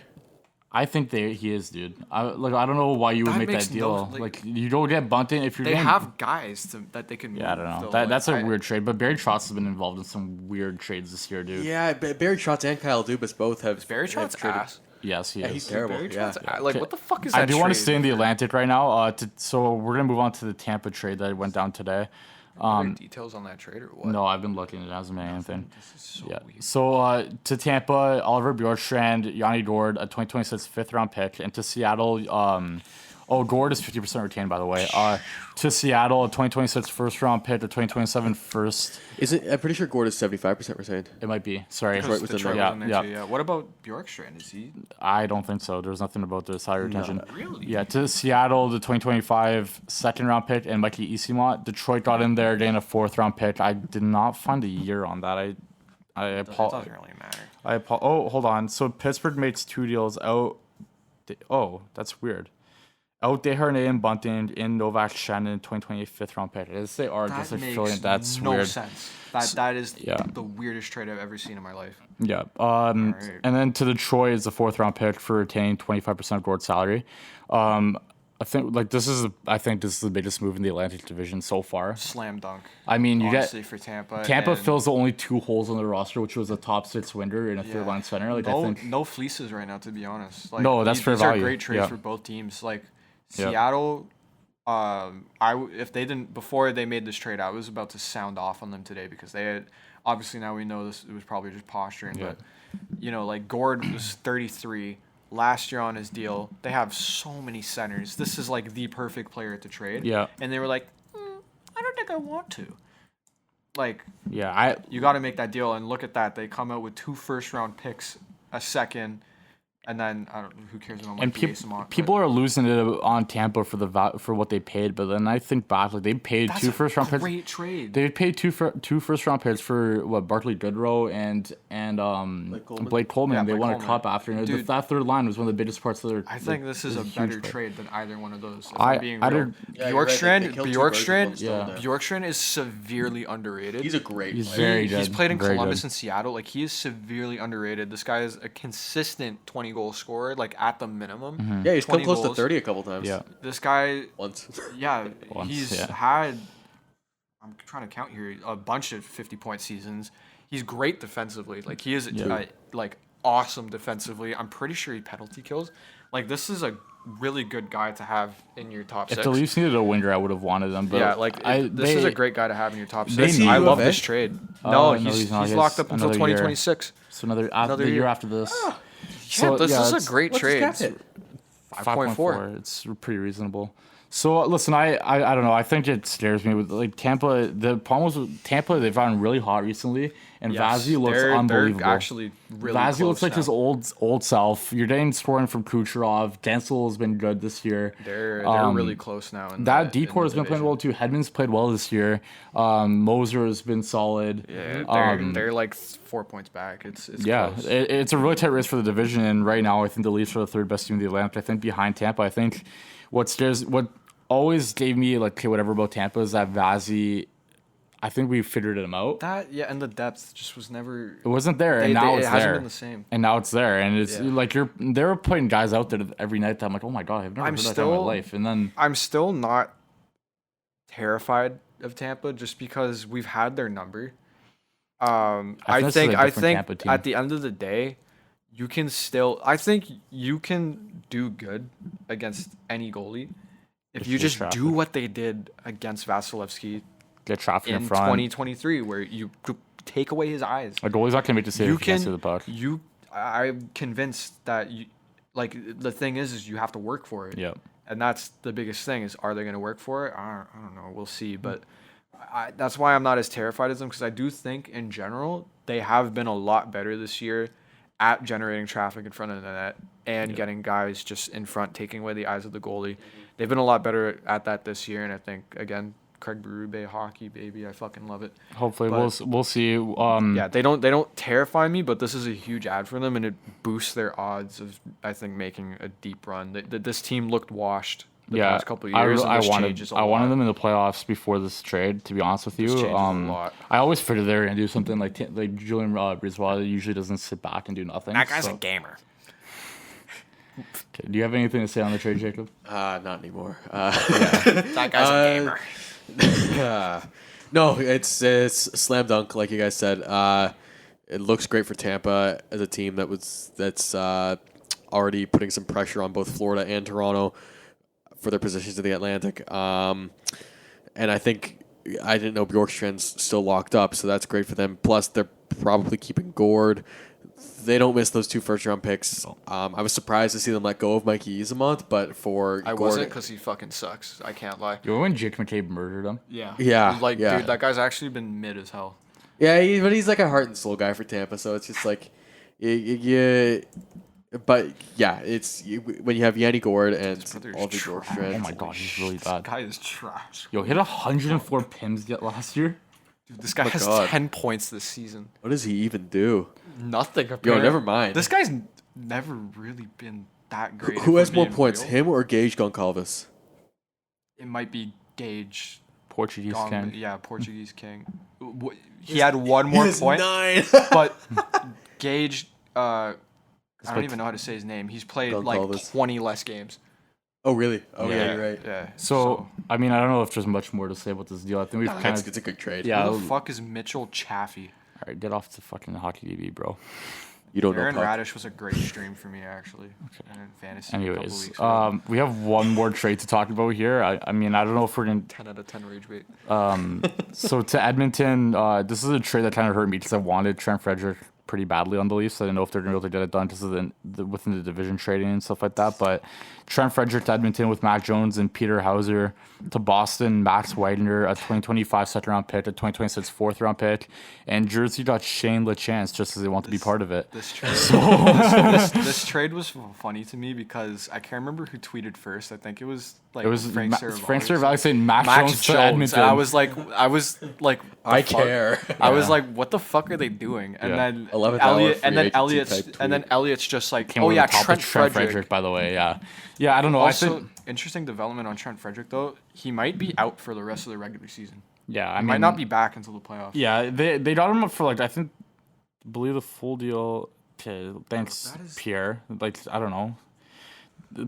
I think he is, dude. I don't know why you would make that deal. You don't get Bunting if you're. They have guys that they can. Yeah, I don't know. That's a weird trade. But Barry Trotz has been involved in some weird trades this year, dude. Yeah, Barry Trotz and Kyle Dubas both have. Is Barry Trotz ass? Yes, he is. He's terrible. Like, what the fuck is that? I do want to stay in the Atlantic right now. So we're gonna move on to the Tampa trade that went down today. Details on that trade or what? No, I've been looking. It hasn't been anything. This is so weird. So to Tampa, Oliver Bjorkstrand, Yanni Gord, a 2026 fifth-round pick, and to Seattle, Gord is 50% retained, by the way. To Seattle, a 2026 first-round pick, a 2027 first. I'm pretty sure Gord is 75% retained. It might be. Sorry. Right within that. Yeah. What about Bjorkstrand? Is he? I don't think so. There's nothing about the salary retention. Really? Yeah, to Seattle, the 2025 second-round pick, and Mikey Esimont. Detroit got in there, getting a fourth-round pick. I did not find a year on that. It doesn't really matter. Hold on. So Pittsburgh makes 2 deals out. That's weird. Out Desharnais and Bunting in Novak Schenn 2028 fifth-round pick. They are just a trillion. That's no weird. Sense. That is the weirdest trade I've ever seen in my life. Yeah. And then to Detroit is the fourth-round pick for retaining 25% of Gord's salary. I think this is the biggest move in the Atlantic Division so far. Slam dunk. I mean, honestly, for Tampa. Tampa fills the only 2 holes on the roster, which was a top 6 winger and a third-line center. I think no fleeces right now, to be honest. No, that's fair value. These are great trades for both teams. Like Seattle, if they didn't before they made this trade, I was about to sound off on them today because they had obviously now we know this it was probably just posturing, but like Gord was 33. last year on his deal. They have so many centers. This is like the perfect player to trade. Yeah. And they were like, I don't think I want to. Like, Yeah, you got to make that deal. And look at that. They come out with 2 first-round picks, a second, and then I don't. Who cares about and people are losing it on Tampa for what they paid, but then I think back, like they paid That's 2 first-round picks. Great trade. They paid two first-round picks for Barkley Goodrow and Blake Coleman. Yeah, they Blake won Coleman. a cup after. And Dude, that third line was one of the biggest parts of their. I think this is a huge better play. trade than either one of those. If I- I'm being I real. did- Yeah, you're right. They killed two birds with one stone there. Bjorkstrand is severely underrated. He's a great He's player. very He's good. played in Very Columbus good. and Seattle. Like, he is severely underrated. This guy is a consistent 20-goal scorer, like, at the minimum. Yeah, he's come 20 close to goals. 30 a couple times. Yeah. This guy, Once. yeah, Once, he's yeah. had, I'm trying to count here, a bunch of 50-point seasons. He's great defensively. Like, he is, awesome defensively. I'm pretty sure he penalty kills. Like, this is a really good guy to have in your top If 6. the Leafs needed a winger, I would have wanted them. But Yeah, like this is a great guy to have in your top 6. he I love UFA? this trade. No, No, he's he's not. He has locked up until another year. 2026. So another Another year year. after this. So this is it's a great What's his trade. cap hit? 5.4. It's pretty reasonable. So listen, I don't know. I think it scares me with like Tampa. The problem was with Tampa. They've gotten really hot recently, and Vazzy looks unbelievable. They're actually really Vazzy looks close like now. his old self. You're getting scoring from Kucherov. Gensel has been good this year. They're really close now. In That the, decor has been playing well too. Hedman's played well this year. Moser has been solid. Yeah, they're like 4 points back. It's close. It's a really tight race for the division, and right now I think the Leafs are the third best team in the Atlantic. I think behind Tampa. I think what always gave me like whatever about Tampa is that Vazzy. I think we figured him out. And the depth just was never. It wasn't there, and now it's it hasn't there. been the same. And now it's there, and it's Yeah. like they're putting guys out there every night that I'm like, oh my god, I've never heard that in my life. And then I'm still not terrified of Tampa just because we've had their number. I this is a think different Tampa team. at the end of the day, you can still. I think you can do good against any goalie if you just do what they did against Vasilevsky get traffic in in front. 2023, where you take away his eyes. A goalie's not gonna make the save You if he can't see can. the puck. I'm convinced that you. Like, the thing is you have to work for it. Yeah. And that's the biggest thing is, are they going to work for it? I don't know. We'll see. But that's why I'm not as terrified as them, because I do think in general they have been a lot better this year at generating traffic in front of the net and getting guys just in front, taking away the eyes of the goalie. They've been a lot better at that this year. And I think, again, Craig Berube hockey, baby. I fucking love it. Hopefully, But- we'll see. Yeah, they don't terrify me, but this is a huge ad for them, and it boosts their odds of, I think, making a deep run. This team looked washed the past couple of years. I and this wanted changes a I wanted lot. them in the playoffs before this trade. To be honest with you, This changes a lot. I always figured they're gonna do something like Julian Brisbois usually doesn't sit back and do nothing. That guy's so. a gamer. Okay, do you have anything to say on the trade, Jacob? Not anymore. That guy's a gamer. No, it's slam dunk, like you guys said. It looks great for Tampa as a team that's already putting some pressure on both Florida and Toronto for their positions in the Atlantic. And I think I didn't know Bjorkstrand's still locked up, so that's great for them. Plus, they're probably keeping Gord. They don't miss those 2 first-round picks. I was surprised to see them let go of Mikey Easemont, but for I Gord, wasn't, because he fucking sucks. I can't lie. You remember when Jake McCabe murdered him? Yeah. Yeah, Like, yeah. dude, that guy's actually been mid as hell. Yeah, but he's like a heart and soul guy for Tampa, so it's just like, yeah. But yeah, when you have Yanni Gord and brother's all the trash. Bjorkstrand. Oh my god, he's really bad. This guy is trash. Yo, hit 104 pims yet last year. Dude, this guy my has God. 10 points this season. What does he even do? Nothing. Yo, apparently. never mind. This guy's never really been that great. Who if has we're more being points, real. him or Gage Goncalves? It might be Gage. Portuguese king. Yeah, Portuguese king. He had one more point, 9. but Gage. I don't played- even know how to say his name. He's played Goncalves. like 20 less games. Oh really? Oh yeah, Yeah. you're right. Yeah. So I mean, I don't know if there's much more to say about this deal. I think we've kind of It's a good trade. yeah. Who the fuck is Mitchell Chaffee? All right, get off the fucking hockey TV, bro. You don't Aaron know. Puck. Radish was a great stream for me actually. And in fantasy. a couple Anyways, weeks ago. we have one more trade to talk about here. I mean, I don't know if we're gonna. 10 out of 10 rage bait. So to Edmonton, this is a trade that kind of hurt me because I wanted Trent Frederick pretty badly on the Leafs. I don't know if they're going to be able to get it done because of within the division trading and stuff like that. But Trent Frederick to Edmonton with Mac Jones and Peter Hauser to Boston, Max Widener, a 2025 second-round pick, a 2026 fourth-round pick, and Jersey got Shane LeChance just because they want to be part of it. This trade was funny to me because I can't remember who tweeted first. I think it was Frank Seravalli saying Max Jones to Edmonton. And I was like, I care. I was like, what the fuck are they doing? And then 11th Elliot, hour and then free agency Elliot's, type and then tweet. Elliot's just like, Came oh over yeah, the top with Trent Frederick. by the way. Yeah, I don't know. Also, I think interesting development on Trent Frederick though. He might be out for the rest of the regular season. I He might not be back until the playoffs. Yeah, they got him up for I believe the full deal. Okay, thanks, Pierre. I don't know.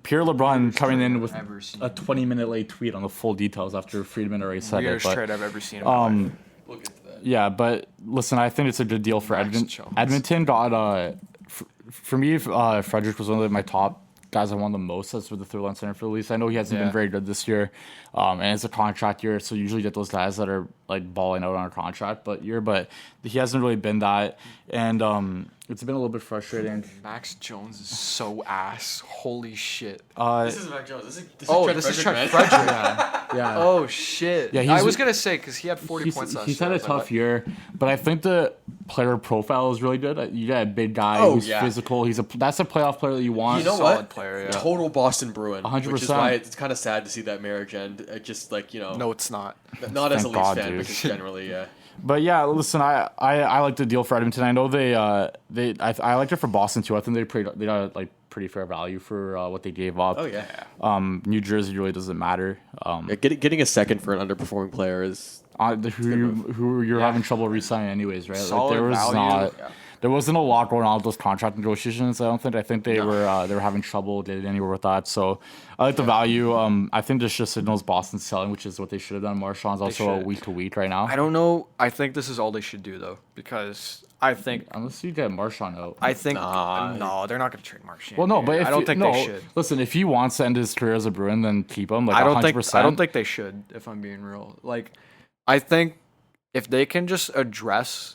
Pierre LeBrun coming in with a 20-minute late tweet on the full details after Friedman already said Weirdest it. trade I've ever seen in my life. We'll get to that. Yeah, but listen, I think it's a good deal for Edmonton. Edmonton got for me, Frederick was one of my top guys I want the most as for the third line center for the Leafs. I know he hasn't been very good this year, and it's a contract year, so you usually get those guys that are balling out on a contract but he hasn't really been that, and it's been a little bit frustrating. Max Jones is so ass. Holy shit. This is Mac Jones. This is Trent Frederick. Frederick. Yeah. Oh shit. Yeah, I was gonna say because he had 40 points last He's year. had a tough year, but I think the player profile is really good. You got a big guy who's physical. That's a playoff player that you want. You know Solid what? player, yeah. Total Boston Bruin. 100%. Which is why it's kind of sad to see that marriage end. Just No, it's not. Not as a Thank Leafs God, fan, dude. but just generally, yeah. But yeah, listen, I like the deal for Edmonton. I know I liked it for Boston too. I think they got pretty fair value for what they gave up. Oh yeah. New Jersey really doesn't matter. Getting a second for an underperforming player is Who you're having trouble re-signing anyways, right? Solid value. There wasn't a lot going on with those contract negotiations. I think they were having trouble getting anywhere with that. So I like the value. I think this just signals Boston selling, which is what they should have done. Marchand's also a week to week right now. I don't know. I think this is all they should do though, because I think Unless you get Marchand out. no, they're not going to trade Marchand. Well, no, but I don't think they should. Listen, if he wants to end his career as a Bruin, then keep him. I don't 100%. think they should. If I'm being real, I think if they can just address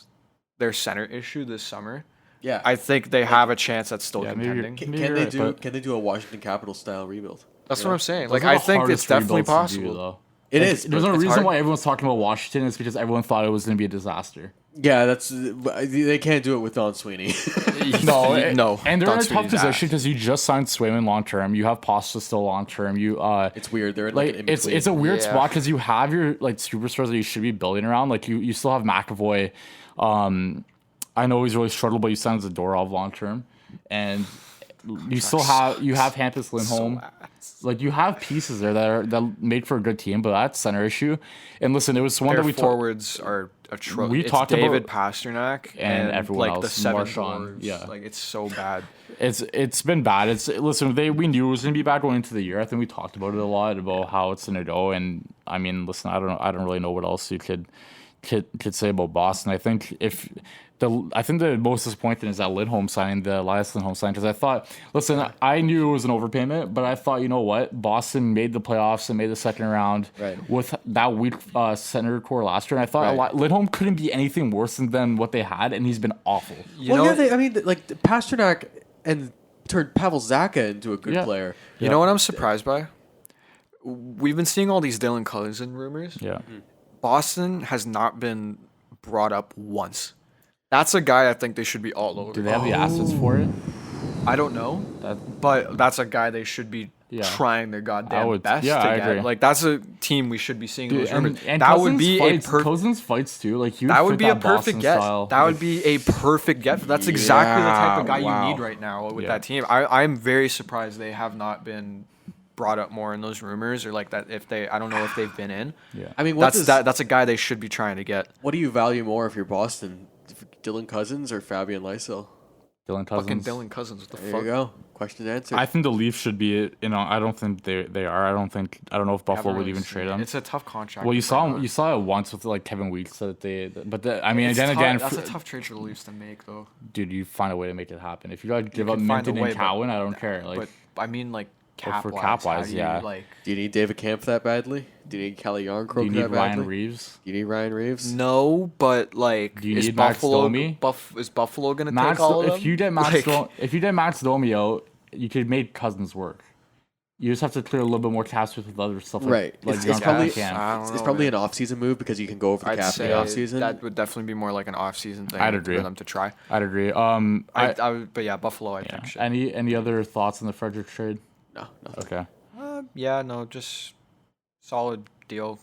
their center issue this summer, yeah. I think they have a chance at still Yeah, maybe contending. Can they do a Washington Capitals style rebuild? That's what I'm saying. Those are I the think hardest it's definitely rebuilds to do, possible. though. It is. There's but no it's reason hard. why everyone's talking about Washington. It's because everyone thought it was going to be a disaster. Yeah, they can't do it with Don Sweeney. No. And they're Don in a tough Sweeney's position because you just signed Swayman long term. You have Pasta still long term. It's weird. They're in an in-between. it's a weird spot because you have your superstars that you should be building around. You still have McAvoy. I know he's really struggled, but you signed Zadorov long term, and you still have Hampus Lindholm. You have pieces there that made for a good team, but that's center issue. And listen, it was one Their that we forwards are atrocious. We talked David about Pasternak and everyone else, the seven Marchand, boards. yeah. It's so bad. It's been bad. We knew it was gonna be bad going into the year. I think we talked about it a lot about how it's gonna go. And I mean, listen, I don't really know what else you could say about Boston. I think the most disappointing is that Lindholm signing, the Elias Lindholm signing, because I thought, listen, I knew it was an overpayment, but I thought, you know what, Boston made the playoffs and made the second round with that weak center core last year, and I thought Lindholm couldn't be anything worse than what they had, and he's been awful. Pasternak and turned Pavel Zacha into a good player. You know what I'm surprised by? We've been seeing all these Dylan Cousin rumors. Yeah. Boston has not been brought up once. That's a guy I think they should be all over. Do they have the assets for it? I don't know, but that's a guy they should be trying their goddamn best to I get. agree. That's a team we should be seeing. Dude, those rumors. and that would be Cousins fights too. That would be a perfect get. That would be a perfect get. That's exactly the type of guy you need right now with that team. I'm very surprised they have not been brought up more in those rumors or that. I don't know if they've been in. Yeah. I mean, that's a guy they should be trying to get. What do you value more if you're Boston? Dylan Cousins or Fabian Lysell? Dylan Cousins. Fucking Dylan Cousins. What the fuck? There you go. Question answered. I think the Leafs should be. I don't think they are. I don't know if Buffalo would even trade them. It's a tough contract. Well, you saw it once with Kevin Weeks that they. But again, that's a tough trade for the Leafs to make though. Dude, you find a way to make it happen. If you gotta give up Minton and Cowan, I don't care. But I mean, cap-wise, yeah. Like, Do you need David Camp that badly? Do you need Kelly Yarncroke Do you need that badly? Ryan Reeves? Do you need Ryan Reeves? no, but like, Do you is need Max Buffalo Domi? is Buffalo gonna Max, take all of them? if you get Max Domi out, you could make Cousins work. You just have to clear a little bit more cap space with other stuff. Right. Like It's Young probably Camp. I don't it's know, probably man. an off-season move because you can go over the I'd cap in say the off-season. that would definitely be more like an off-season thing I'd agree. for them to try. I'd agree. But yeah, Buffalo, I think should. Any other thoughts on the Frederick trade? No, nothing. Okay. Yeah, no, just solid deal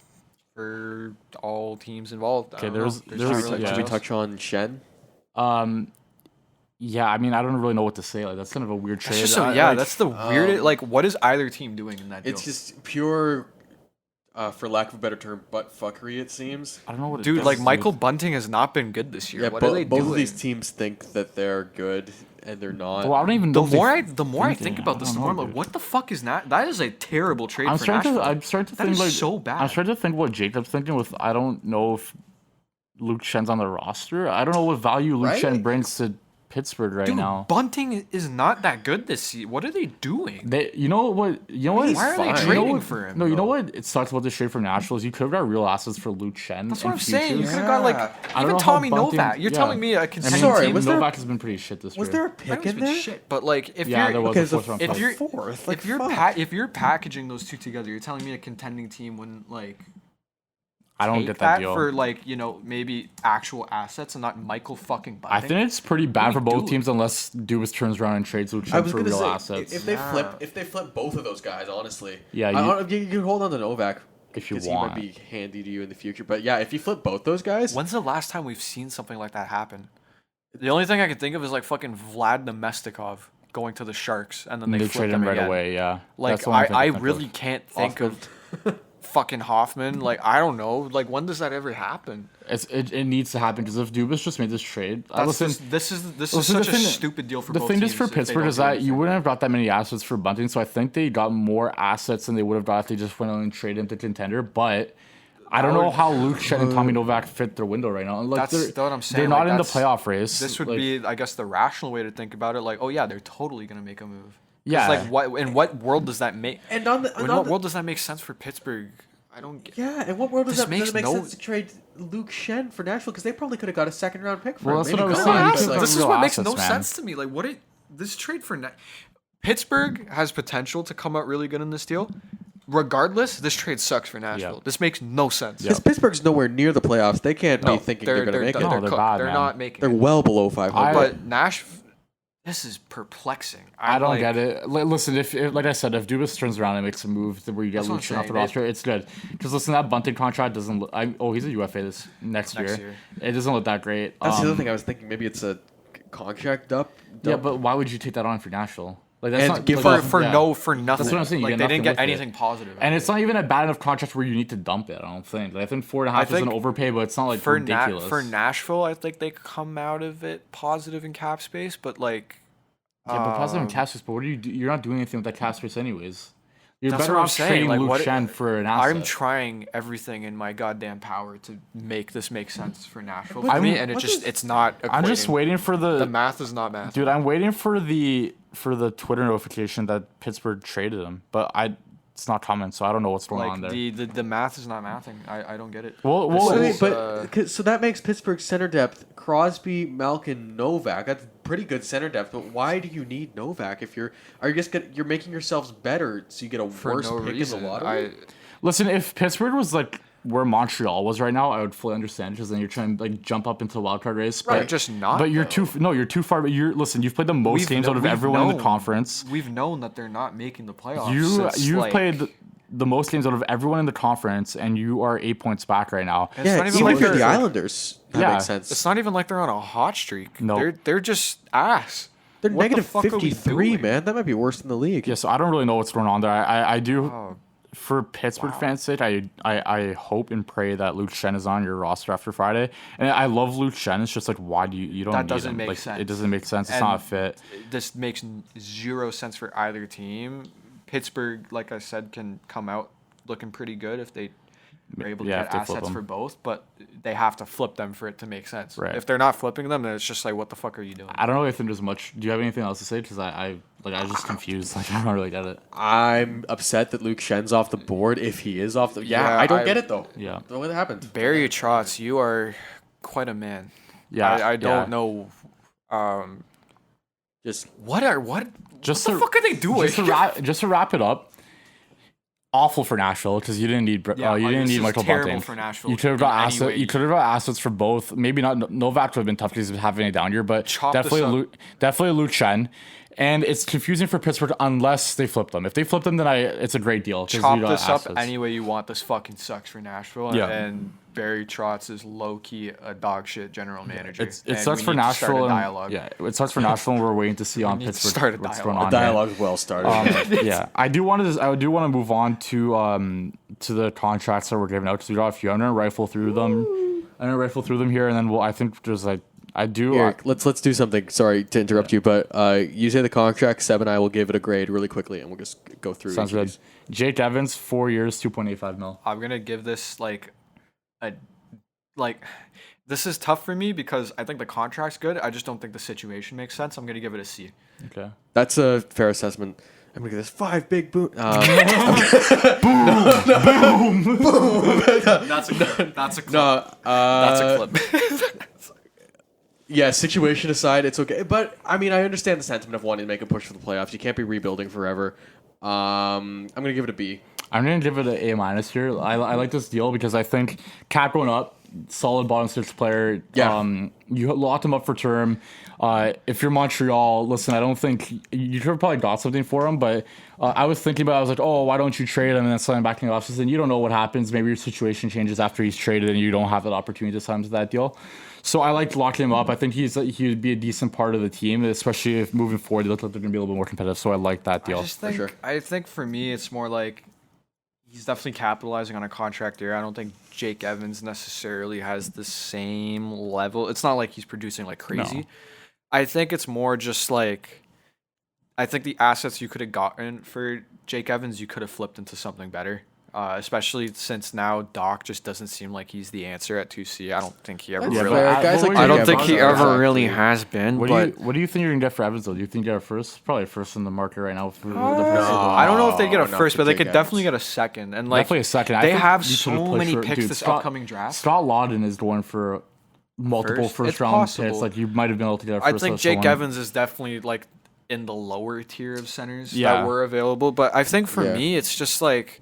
for all teams involved. Okay, I don't know. there's There's Should not we, really should much we else. touch on Shen? Yeah, I mean, I don't really know what to say. Like, that's kind of a weird trade. That's just that's the weirdest. Like, what is either team doing in that deal? It's just pure, for lack of a better term, butt fuckery, it seems. I don't know what. Dude, it like does. Michael Bunting has not been good this year. Yeah, What are they both doing? of these teams think that they're good, and they're not. Well, I don't even know. The more I think about this, the more I'm like, what the fuck is that? That is a terrible trade I'm for starting Nashville. I'm starting to That think is like so bad. I'm starting to think what Jacob's thinking with. I don't know if Luke Schen's on the roster. I don't know what value Luke Right? Schenn brings to Pittsburgh right Dude, now. Bunting is not that good this season. What are they doing? You know what? He's Why are fine. they You know trading what- for him? No, you know though? what? It sucks about this trade from Nashville is you could have got real assets for Luke Schenn. That's in what I'm saying. You future. could have got like Yeah. I don't even know how Tommy Bunting- Novak. You're yeah. telling me a I contending Sorry, team. was there- Novak has been pretty shit this Was year. there a That pick was in been there? shit. But like, if Yeah, you're there was Okay, a so fourth round if pick. you're fourth, if you're fuck. if you're packaging those two together, you're telling me a contending team wouldn't like I don't take get that deal. for like maybe actual assets and not Michael fucking Bunting. I think it's pretty bad What for are you both doing? teams unless Dubas turns around and trades Luke I Schenn was for gonna real say assets. if they flip both of those guys, honestly. Yeah, you can hold on to Novak If you because he might want. be handy to you in the future. But yeah, if you flip both those guys, When's the last time we've seen something like that happen? The only thing I can think of is like fucking Vlad Nemestikov going to the Sharks and then they they trade flip him him right again. away. Yeah, Like That's the one I I'm thinking really of. can't think of fucking Hoffman. Like I don't know. Like when does that ever happen? It needs to happen because if Dubas just made this trade, This is listen, such the a thing- stupid deal for the both thing teams is for if they Pittsburgh don't is do that you anything. wouldn't have got that many assets for Bunting, so I think they got more assets than they would have got if they just went out and traded him to contender. But I don't know how Luke Schenn and Tommy Novak fit their window right now. Like That's what I'm saying. They're not like, in the that's- playoff race. This would Like, be, I guess, the rational way to think about it. Like, oh yeah, they're totally gonna make a move. 'Cause, Yeah. Like what? In what world does that make? and on the, In and on what the world does that make sense for Pittsburgh? I don't get. yeah, and what world does This that makes does it make no- sense to trade Luke Schenn for Nashville? Because they probably could have got a second round pick for Well, him. that's what Maybe I was go saying. on, You but, could- like, This is real what makes assets, no man. sense to me. Like, this trade for Pittsburgh has potential to come out really good in this deal. Regardless, this trade sucks for Nashville. Yep. This makes no sense. Yep. Because Pittsburgh's nowhere near the playoffs. They can't No, be thinking they're going to make it. No, They're, they're cooked. bad, They're man. not making They're it. well below 500. But Nashville, this is perplexing. I don't like, get it. Listen, if like I said, if Dubas turns around and makes a move where you get That's what Luke I'm Schenn off the saying. roster, it's good. Because listen, that Bunting contract doesn't. He's a UFA this next Next year. year. It doesn't look that great. That's the other thing I was thinking. Maybe it's a contract up. Yeah, but why would you take that on for Nashville? Like that's And not give like, up- for yeah. nothing. That's what I'm saying. You Like get they didn't nothing get with it. anything positive. And it's not even a bad enough contract where you need to dump it. I don't think. Like, I think 4.5 is an think overpay, but it's not like for ridiculous. for Nashville, I think they come out of it positive in cap space, but like yeah, but positive in cap space. But what do you do? You're not doing anything with that cap space anyways. You're That's better what I'm off saying, trading like, Luke what- Schenn for an asset. I'm trying everything in my goddamn power to make this make sense for Nashville What for me, the- and what it's does- not. I'm just equating. waiting for The math is not math. dude. I'm waiting for the Twitter notification that Pittsburgh traded him, but it's not coming, so I don't know what's going on Like there. the math is not mathing. I don't get it. Well, This So, well, wait, is, but 'cause- so that makes Pittsburgh's center depth Crosby, Malkin, Novak. That's pretty good center depth. But why do you need Novak if you're you're making yourselves better so you get a For worse no pick reason. in the lottery? listen, if Pittsburgh was like where Montreal was right now, I would fully understand because then you're trying to like jump up into the wild card race. Right, But just not, But you're though. you're too far. But you've played the most games out of we've everyone in the known- conference. We've known that they're not making the playoffs. You've like, played the most games out of everyone in the conference, and you are 8 points back right now. It's Yeah, not even like if you're the they're- Islanders, that Yeah. makes sense. It's not even like they're on a hot streak. No. They're just ass. They're What the negative fuck are we 53, doing? man. That might be worse than the league. Yeah, so I don't really know what's going on there. I do. Oh, For Pittsburgh fans' sake, I hope and pray that Luke Schenn is on your roster after Friday. And I love Luke Schenn. It's just like, why do you don't That need doesn't him. make Like, sense. It doesn't make sense. It's And not a fit. this makes zero sense for either team. Pittsburgh, like I said, can come out looking pretty good if they are able to Yeah, get if they flip assets them. for both, but they have to flip them for it to make sense. Right. If they're not flipping them, then it's just like, what the fuck are you doing? I don't know if there's much. Do you have anything else to say? Because I was just confused. Like I don't really get it. I'm upset that Luke Schen's off the board. If he is off the, Yeah, I don't I- get it though. Yeah. What happened? Barry Trotz, you are quite a man. Yeah, I don't yeah. know. Just What Just the fuck are they doing? Just to wrap it up. Awful for Nashville because you didn't need you didn't this need is Michael terrible Bunting. for Nashville You could have in got any assets. way. You could have got assets for both. Maybe not. Novak would have been tough because he's having a down year, but Chop this definitely up. definitely Luke Schenn. And it's confusing for Pittsburgh unless they flip them. If they flip them, then it's a great deal. 'Cause Chop you got this up assets. any way you want. This fucking sucks for Nashville. Yeah. And Barry Trotz is low key a dog shit general manager. It And sucks we for need to start a Nashville. dialogue. Yeah, it sucks for Nashville. And we're waiting to see on need to Pittsburgh start a what's going dialogue. on. dialogue's well started. Yeah, I do want to move on to the contracts that we're giving out because we got a few. I'm gonna rifle through them. Here, and then I think there's like I do. Here, let's do something. Sorry to interrupt you, but you say the contract. Seb and I will give it a grade really quickly, and we'll just go through. Sounds each of good. these. Jake Evans, 4 years, 2.85 mil. I'm gonna give this this is tough for me because I think the contract's good. I just don't think the situation makes sense. I'm gonna give it a C. Okay. That's a fair assessment. I'm gonna give this 5 big boom. That's a clip. That's a clip. No, That's a clip. yeah. Situation aside, it's okay. But I mean, I understand the sentiment of wanting to make a push for the playoffs. You can't be rebuilding forever. I'm gonna give it a B. I'm gonna give it an A minus here. I like this deal because I think Cap going up, solid bottom six player. Yeah. You locked him up for term. If you're Montreal, listen, I don't think you could have probably got something for him, but I was thinking about it. I was like, oh, why don't you trade him and then sign him back in the offseason? You don't know what happens. Maybe your situation changes after he's traded and you don't have that opportunity to sign him to that deal. So I like locking him up. I think he would be a decent part of the team, especially if moving forward they look like they're gonna be a little bit more competitive. So I like that deal. I think for me it's more like he's definitely capitalizing on a contract year. I don't think Jake Evans necessarily has the same level. It's not like he's producing like crazy. No. I think it's more just like I think the assets you could have gotten for Jake Evans you could have flipped into something better. Especially since now Doc just doesn't seem like he's the answer at 2C. I don't think he ever That's really. fair. Guys like I don't Jake think he Evans ever are really exactly- has been. What do you think you're gonna get for Evans though? Do you think you get a first? Probably a first in the market right now for the price of the- I don't know if they get a not first, for but they Jake could Evans. definitely get a second. And like Definitely a second. I they think have you could've so pushed many for- picks dude, this Scott- upcoming draft. Scott Lawton is going for multiple First? first It's round possible. picks. Like you might have been able to get a first. I think or Jake someone. Evans is definitely like in the lower tier of centers Yeah. that were available. But I think for Yeah. me, it's just like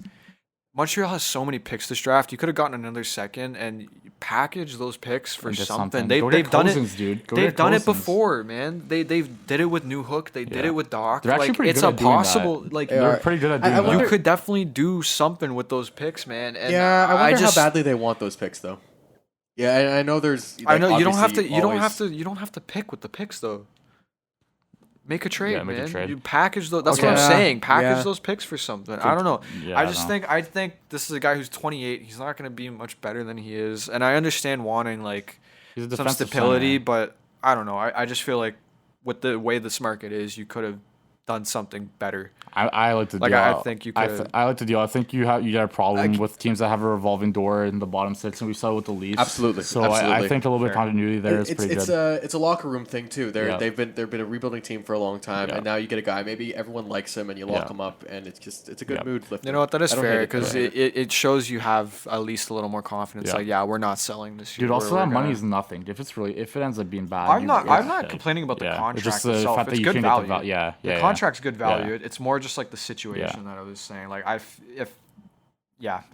Montreal has so many picks this draft. You could have gotten another second and package those picks for And get something. Go They've get done Cousins, it. dude. Go They've get done it Cousins. before, man. They've did it with New Hook. They did Yeah. it with Doc. They're actually Like pretty it's good a at doing that. possible. Like They They're are. pretty good at I doing that. wonder- you could definitely do something with those picks, man. And Yeah, I wonder just, how badly they want those picks, though. Yeah, I know there's. I like, know you don't have to. obviously You don't have to pick with the picks though. Make a trade, Yeah, make a man. trade. You package those. That's Okay. what I'm Yeah, saying. Package yeah. those picks for something. I don't know. Yeah, I I just know. think this is a guy who's 28. He's not going to be much better than he is, and I understand wanting like He's a some defensive stability, center. but I don't know. I just feel like with the way this market is, you could have done something better. I like the Like, deal. I think you could- I like the deal. I think you got a problem with teams that have a revolving door in the bottom six, and we saw it with the Leafs. Absolutely, So I absolutely. think a little bit of Fair. continuity there is pretty good. It's a locker room thing too. Yeah. They've been a rebuilding team for a long time, Yeah. and now you get a guy. Maybe everyone likes him, and you lock Yeah. him up, and it's a good Yeah. mood lifter. You know what? That is I don't hate fair it, I don't because hate it shows you have at least a little more confidence. Yeah. Like, yeah, we're not selling this year. Dude, also We're that gonna- money is nothing. If it ends up being bad, I'm not complaining about the yeah. It's contract just the itself. fact that It's you good can't get the value. yeah, The yeah. contract's good value. Yeah. It's more just like the situation that I was saying. Like I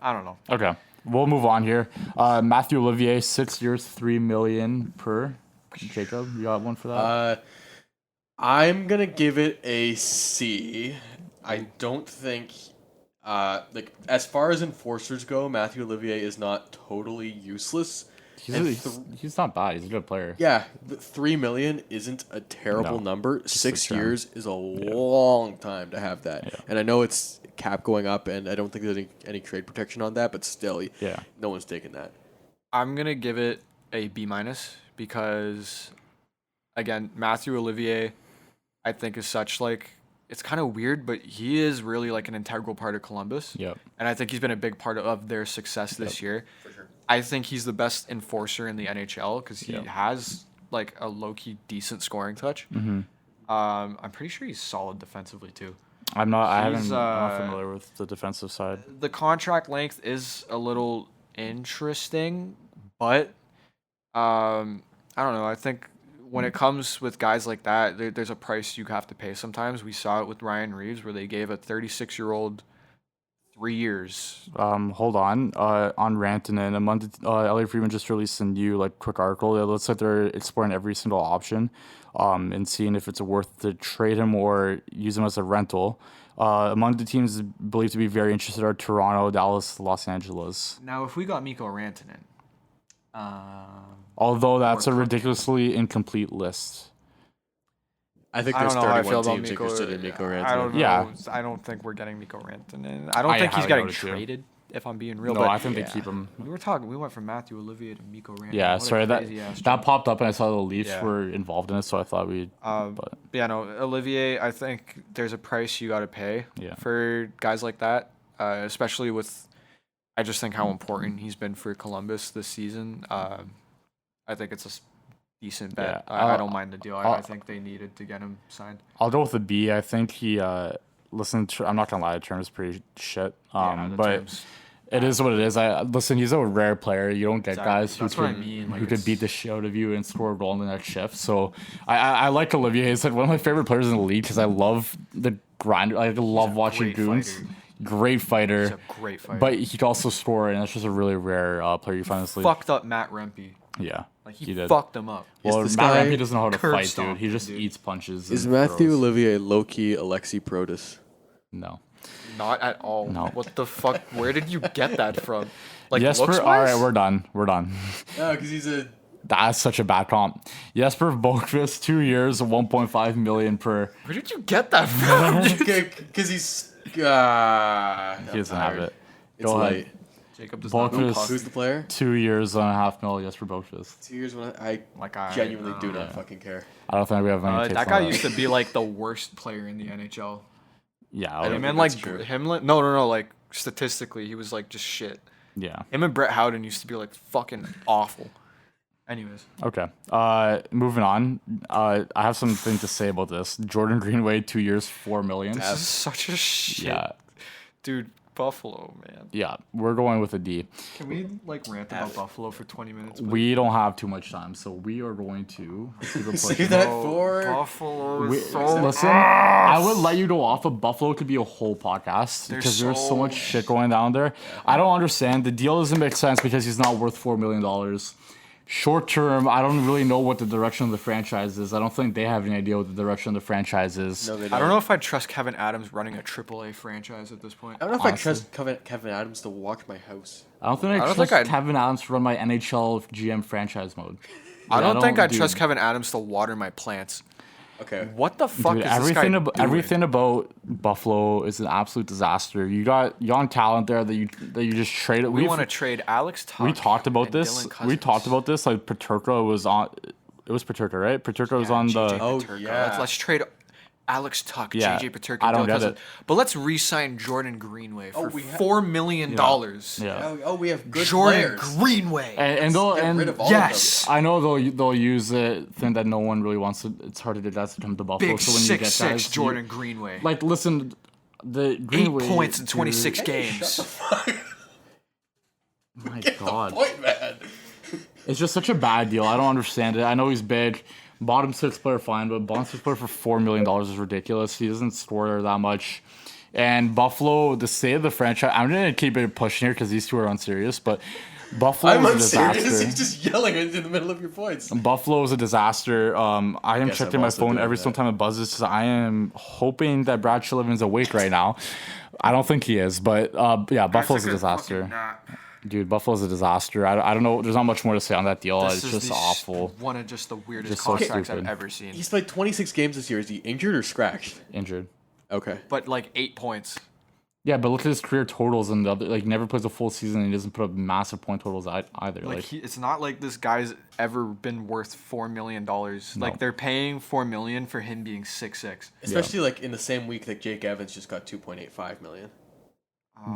don't know. Okay, we'll move on here. Matthew Olivier, 6 years, $3 million per. Jacob, you got one for that? I'm gonna give it a C. I don't think, like as far as enforcers go, Matthew Olivier is not totally useless. and He's not bad. He's a good player. Yeah, the 3 million isn't a terrible No, number. just 6 a term. years is a long time to have that. Yeah. And I know it's cap going up, and I don't think there's any trade protection on that, but still, Yeah. no one's taking that. I'm gonna give it a B- because, again, Matthew Olivier, I think is such like it's kind of weird, but he is really like an integral part of Columbus. Yep. And I think he's been a big part of their success this year. For sure. I think he's the best enforcer in the NHL because he has like a low-key decent scoring touch. Mm-hmm. I'm pretty sure he's solid defensively too. I'm not familiar with the defensive side. The contract length is a little interesting, but I don't know. I think when it comes with guys like that, there's a price you have to pay sometimes. We saw it with Ryan Reeves where they gave a 36-year-old 3 years. Hold on. On Rantanen, Elliot Friedman just released a new quick article. It looks like they're exploring every single option, and seeing if it's worth to trade him or use him as a rental. Among the teams believed to be very interested are Toronto, Dallas, Los Angeles. Now, if we got Mikko Rantanen, although that's a ridiculously incomplete list. I think I there's don't know how I feel 31 about teams interested in Mikko Rantanen. I don't know. Yeah. I don't think we're getting Mikko Rantanen. I don't think he's getting traded. If I'm being real, No, but I think they keep him. We went from Matthew Olivier to Mikko Rantanen. Yeah, sorry that popped up and I saw the Leafs were involved in it, so I thought we'd. Olivier. I think there's a price you got to pay for guys like that, especially with. I just think how important he's been for Columbus this season. I think it's a decent bet. I don't mind the deal. I think they needed to get him signed. I'll go with a B. I think he. I'm not gonna lie, the term is pretty shit. But it is what it is. He's a rare player. You don't get guys who could beat the shit out of you and score a goal in the next shift. So I like Olivier. He's one of my favorite players in the league because I love the grinder. I love watching goons. Great fighter. He's a great fighter. But he can also score, and that's just a really rare player you find in this league. Fucked up Matt Rempe. Yeah. He fucked him up. Well, Matt Rempe doesn't know how to fight, dude. He just eats punches. Is Matthew Olivier low-key Alexi Protas? No. Not at all. No. What the fuck? Where did you get that from? Jesper, all right, we're done. No, because he's a... That's such a bad comp. Jesper Boqvist, 2 years, $1.5 million per. Where did you get that from? Because he's... he doesn't have it. It's late. Jacob does not know puck. Who's the player? 2 years, $1.5 million, Jesper Boqvist. 2 years, I genuinely do not fucking care. I don't think we have any that guy used to be the worst player in the NHL. Yeah, I mean, no. Statistically, he was just shit. Yeah. Him and Brett Howden used to be fucking awful. Anyways. Okay. Moving on. I have something to say about this. Jordan Greenway, 2 years, $4 million. This is such a shit. Yeah. Dude, Buffalo, man. Yeah, we're going with a D. Can we rant about Buffalo for 20 minutes? Please? We don't have too much time, so we are going to keep it Save that for Buffalo. Listen, I would let you go off, but Buffalo could be a whole podcast because there's so much shit going down there. I don't understand. The deal doesn't make sense because he's not worth $4 million. Short term, I don't really know what the direction of the franchise is. I don't think they have any idea what the direction of the franchise is. No, they I don't know if I trust Kevin Adams running a AAA franchise at this point. I don't know if I trust Kevin Adams to watch my house. I don't think I trust Kevin Adams to run my NHL GM franchise mode. I don't think I trust Kevin Adams to water my plants. Okay. What the fuck is everything this guy doing? Everything about Buffalo is an absolute disaster. You got young talent there that you just traded. We want to trade Alex Tuch. We talked about this. Paterka was on. It was Paterka, right? Paterka was on the. Oh yeah. Let's trade Alex Tuch, JJ Paterka. I don't get it. But let's re-sign Jordan Greenway for $4 million. Yeah. Oh, we have good Jordan players. Greenway. And they'll rid of all yes. of them. I know they'll use it thing that no one really wants to. It's hard to do that to come to Buffalo. Big so when you get 6'6" Jordan Greenway. Listen, the Greenway 8 points in 26 games. Shut the fuck. My Get God. the point, man. It's just such a bad deal. I don't understand it. I know he's big. Bottom six player, fine, but bottom six player for $4 million is ridiculous. He doesn't score that much. And Buffalo, the state of the franchise, I'm going to keep it pushing here because these two are unserious, but Buffalo is a disaster. He's just yelling in the middle of your points. Buffalo is a disaster. I am checking my phone every single time it buzzes because I am hoping that Brad Sullivan's awake right now. I don't think he is, but Buffalo's a disaster. Dude, Buffalo's a disaster. I don't know. There's not much more to say on that deal. It's just awful. One of just the weirdest Just so contracts I've stupid. ever seen. He's played 26 games this year. Is he injured or scratched? Injured. Okay. But 8 points. Yeah, but look at his career totals and the other, like, never plays a full season and he doesn't put up massive point totals either. Like, it's not like this guy's ever been worth $4 million. Like they're paying $4 million for him being 6'6". Especially like in the same week that Jake Evans just got $2.85 million.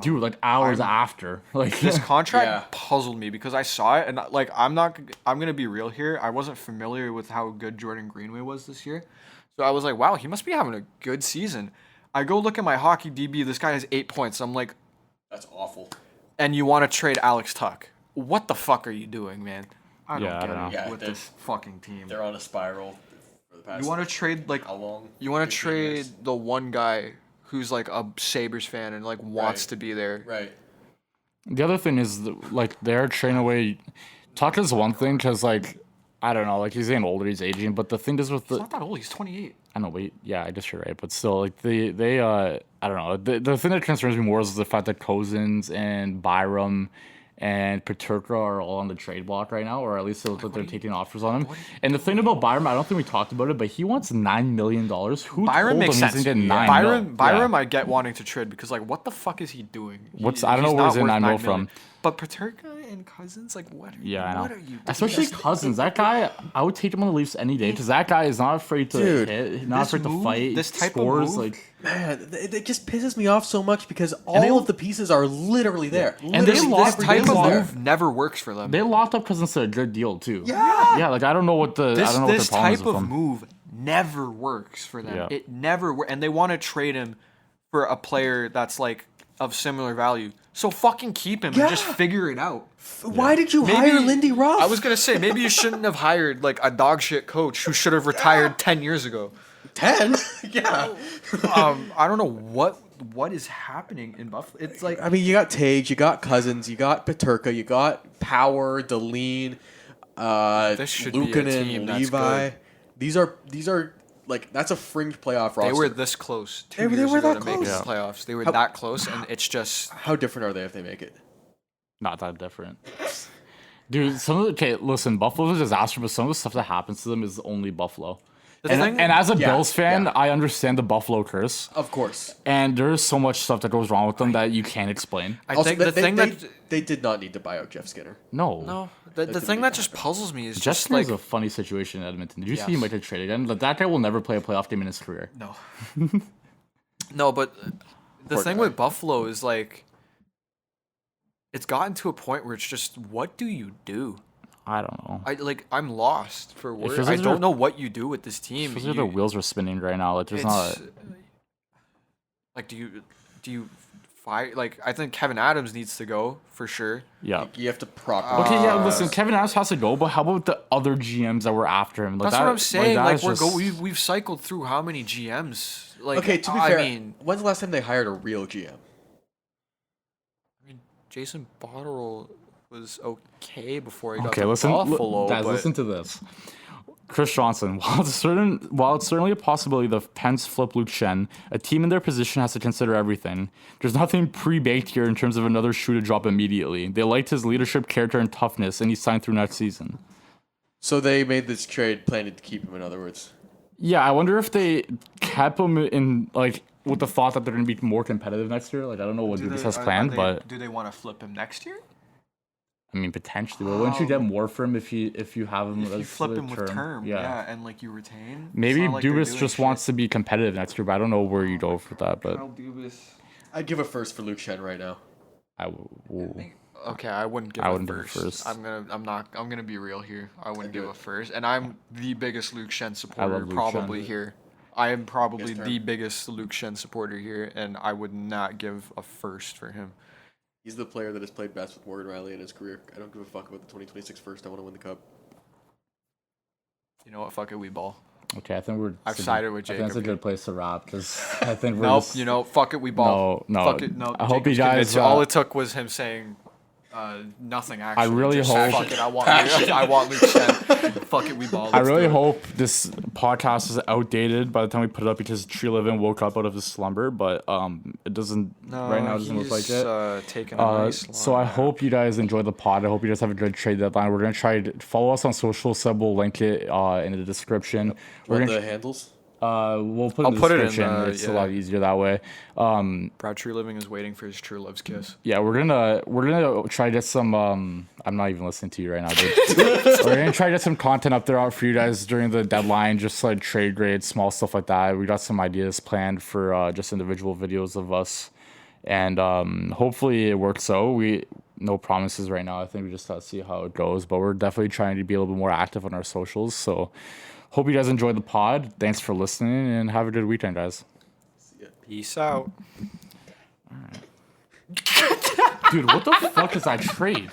dude, like hours after. Like, This contract puzzled me because I saw it and like I'm gonna be real here. I wasn't familiar with how good Jordan Greenway was this year, so I was like, wow, he must be having a good season. I go look at my hockey DB. This guy has 8 points. I'm like, that's awful. And you want to trade Alex Tuck? What the fuck are you doing, man? I don't I get don't it know. Yeah, with this fucking team. They're on a spiral for the past. You want to trade like how long? You want to 15 trade years? the one guy who's like a Sabres fan and like wants Right. to be there. Right. the other thing is, like, they're trading away. Tuck is one thing because, like, I don't know, like, he's getting older, he's aging. But the thing is with He's the, not that old. He's 28. I know, but yeah, I guess you're right. But still, like, they I don't know. The thing that concerns me more is the fact that Cousins and Byram and Peterka are all on the trade block right now, or at least it looks like they're taking offers on him. And the thing about Byram, I don't think we talked about it, but he wants $9 million. Who Byram told makes him sense. he's gonna get $9 Byram, mil? I get wanting to trade because like, what the fuck is he doing? I don't know where he's he's not getting worth $9 mil $9 million. from. But Paterka and Cousins, like, what? Yeah, I know. What are you doing? Especially Cousins. That guy, I would take him on the Leafs any day because that guy is not afraid to Dude, hit, not this afraid to move- fight. this type of scores, move- like. Man, it just pisses me off so much because all of the pieces are literally there. And they Literally, lost This every type piece of is there. move never works for them. They locked up Cousins to a good deal too. Yeah. Like, I don't know what the This I don't know what this their problem is type with of him. move never works for them. Yeah. It never works, and they want to trade him for a player that's like of similar value. So fucking keep him and just Yeah. figure it out. Why did you hire Lindy Ruff? I was gonna say maybe you shouldn't have hired like a dog shit coach who should have retired 10 years ago. 10. Yeah. I don't know what is happening in Buffalo. It's like I mean, you got Tage, you got Cousins, you got Peterka, you got Power, Deline, This should be a Luukkonen, team that's Levi. good. These are like that's a fringe playoff roster. they were this close They 2 were years ago that to make close. the playoffs. They were How- that close, and it's just How different are they if they make it? Not that different. Dude, listen, Buffalo's a disaster, but some of the stuff that happens to them is only Buffalo. The And, thing- and as a Yeah, Bills fan, yeah. I understand the Buffalo curse. Of course. And there's so much stuff that goes wrong with them that you can't explain. I Also, think the thing that they did not need to buy out Jeff Skinner. No. the didn't thing make that that just puzzles me is Jeff just Skinner's like a funny situation in Edmonton. Did you see he Yes. might get traded again? Like, that guy will never play a playoff game in his career. no, no. But the Poor thing guy. with Buffalo is like it's gotten to a point where it's just what do you do? I don't know. I'm lost for feels words. like I they're- don't know what you do with this team. Because their wheels are spinning right now. Like, there's not. It's like do you fire? Like I think Kevin Adams needs to go for sure. Yeah. You have to properly. Okay, yeah, listen, Kevin Adams has to go, but how about the other GMs that were after him? Like, That's what I'm saying. Like, that is just- we've cycled through how many GMs? Like Okay, to be I fair, mean when's the last time they hired a real GM? Jason Botterill was okay before he got Okay, to listen, Buffalo. guys, but listen to this. Chris Johnson, while it's certainly a possibility the Pens flip Luke Shen, a team in their position has to consider everything. There's nothing pre-baked here in terms of another shoe to drop immediately. They liked his leadership, character, and toughness, and he signed through next season. So they made this trade planning to keep him. In other words, Yeah, I wonder if they kept him in, like, with the thought that they're going to be more competitive next year. Like, I don't know what Dubas has planned, but do they want to flip him next year? I mean, potentially. But wouldn't you get more for him if you have him? If you as flip the him with term, Yeah. yeah, and like you retain. It's Maybe not like they're Dubas doing just shit. wants to be competitive next year, but I don't know where you go for that. But Kyle Dubas. I'd give a first for Luke Shen right now. Okay, I wouldn't give I a wouldn't give a first. first. I'm gonna be real here. I wouldn't give do a it. first, and I'm the biggest Luke Shen supporter Luke probably Shen. here. I am probably Yes, the term. biggest Luke Shen supporter here, and I would not give a first for him. He's the player that has played best with Morgan Riley in his career. I don't give a fuck about the 2026 first. I want to win the cup. You know what? Fuck it, we ball. Okay, I think we're. I've sided with I think that's a Jacob here. good place to wrap because I think we're. Nope. just- You know, fuck it, we ball. No, Fuck it, no. I hope you Jacob's guys, convinced. All it took was him saying nothing. Actually, really Just, hope- Fuck it, I want Luke Shen. Fuck it, we ball. I Let's really do it. hope this podcast is outdated by the time we put it up because Tree Living woke up out of his slumber, but it doesn't. right now, it doesn't look like he's, it. Taking a nice So I nap. hope you guys enjoy the pod. I hope you guys have a good trade deadline. We're gonna try to follow us on social. Seb will link it in the description. We're What gonna the handles? We'll put it I'll in the put it in description. the- It's yeah. a lot easier that way. Brad True Living is waiting for his true love's kiss. Yeah, we're gonna try to get some. I'm not even listening to you right now, dude. We're gonna try to get some content up there out for you guys during the deadline, just like trade grades, small stuff like that. We got some ideas planned for just individual videos of us, and hopefully it works out. We no promises right now. I think we just gotta see how it goes, but we're definitely trying to be a little bit more active on our socials. So hope you guys enjoyed the pod. Thanks for listening, and have a good weekend, guys. Peace out. Dude, what the fuck is that trade?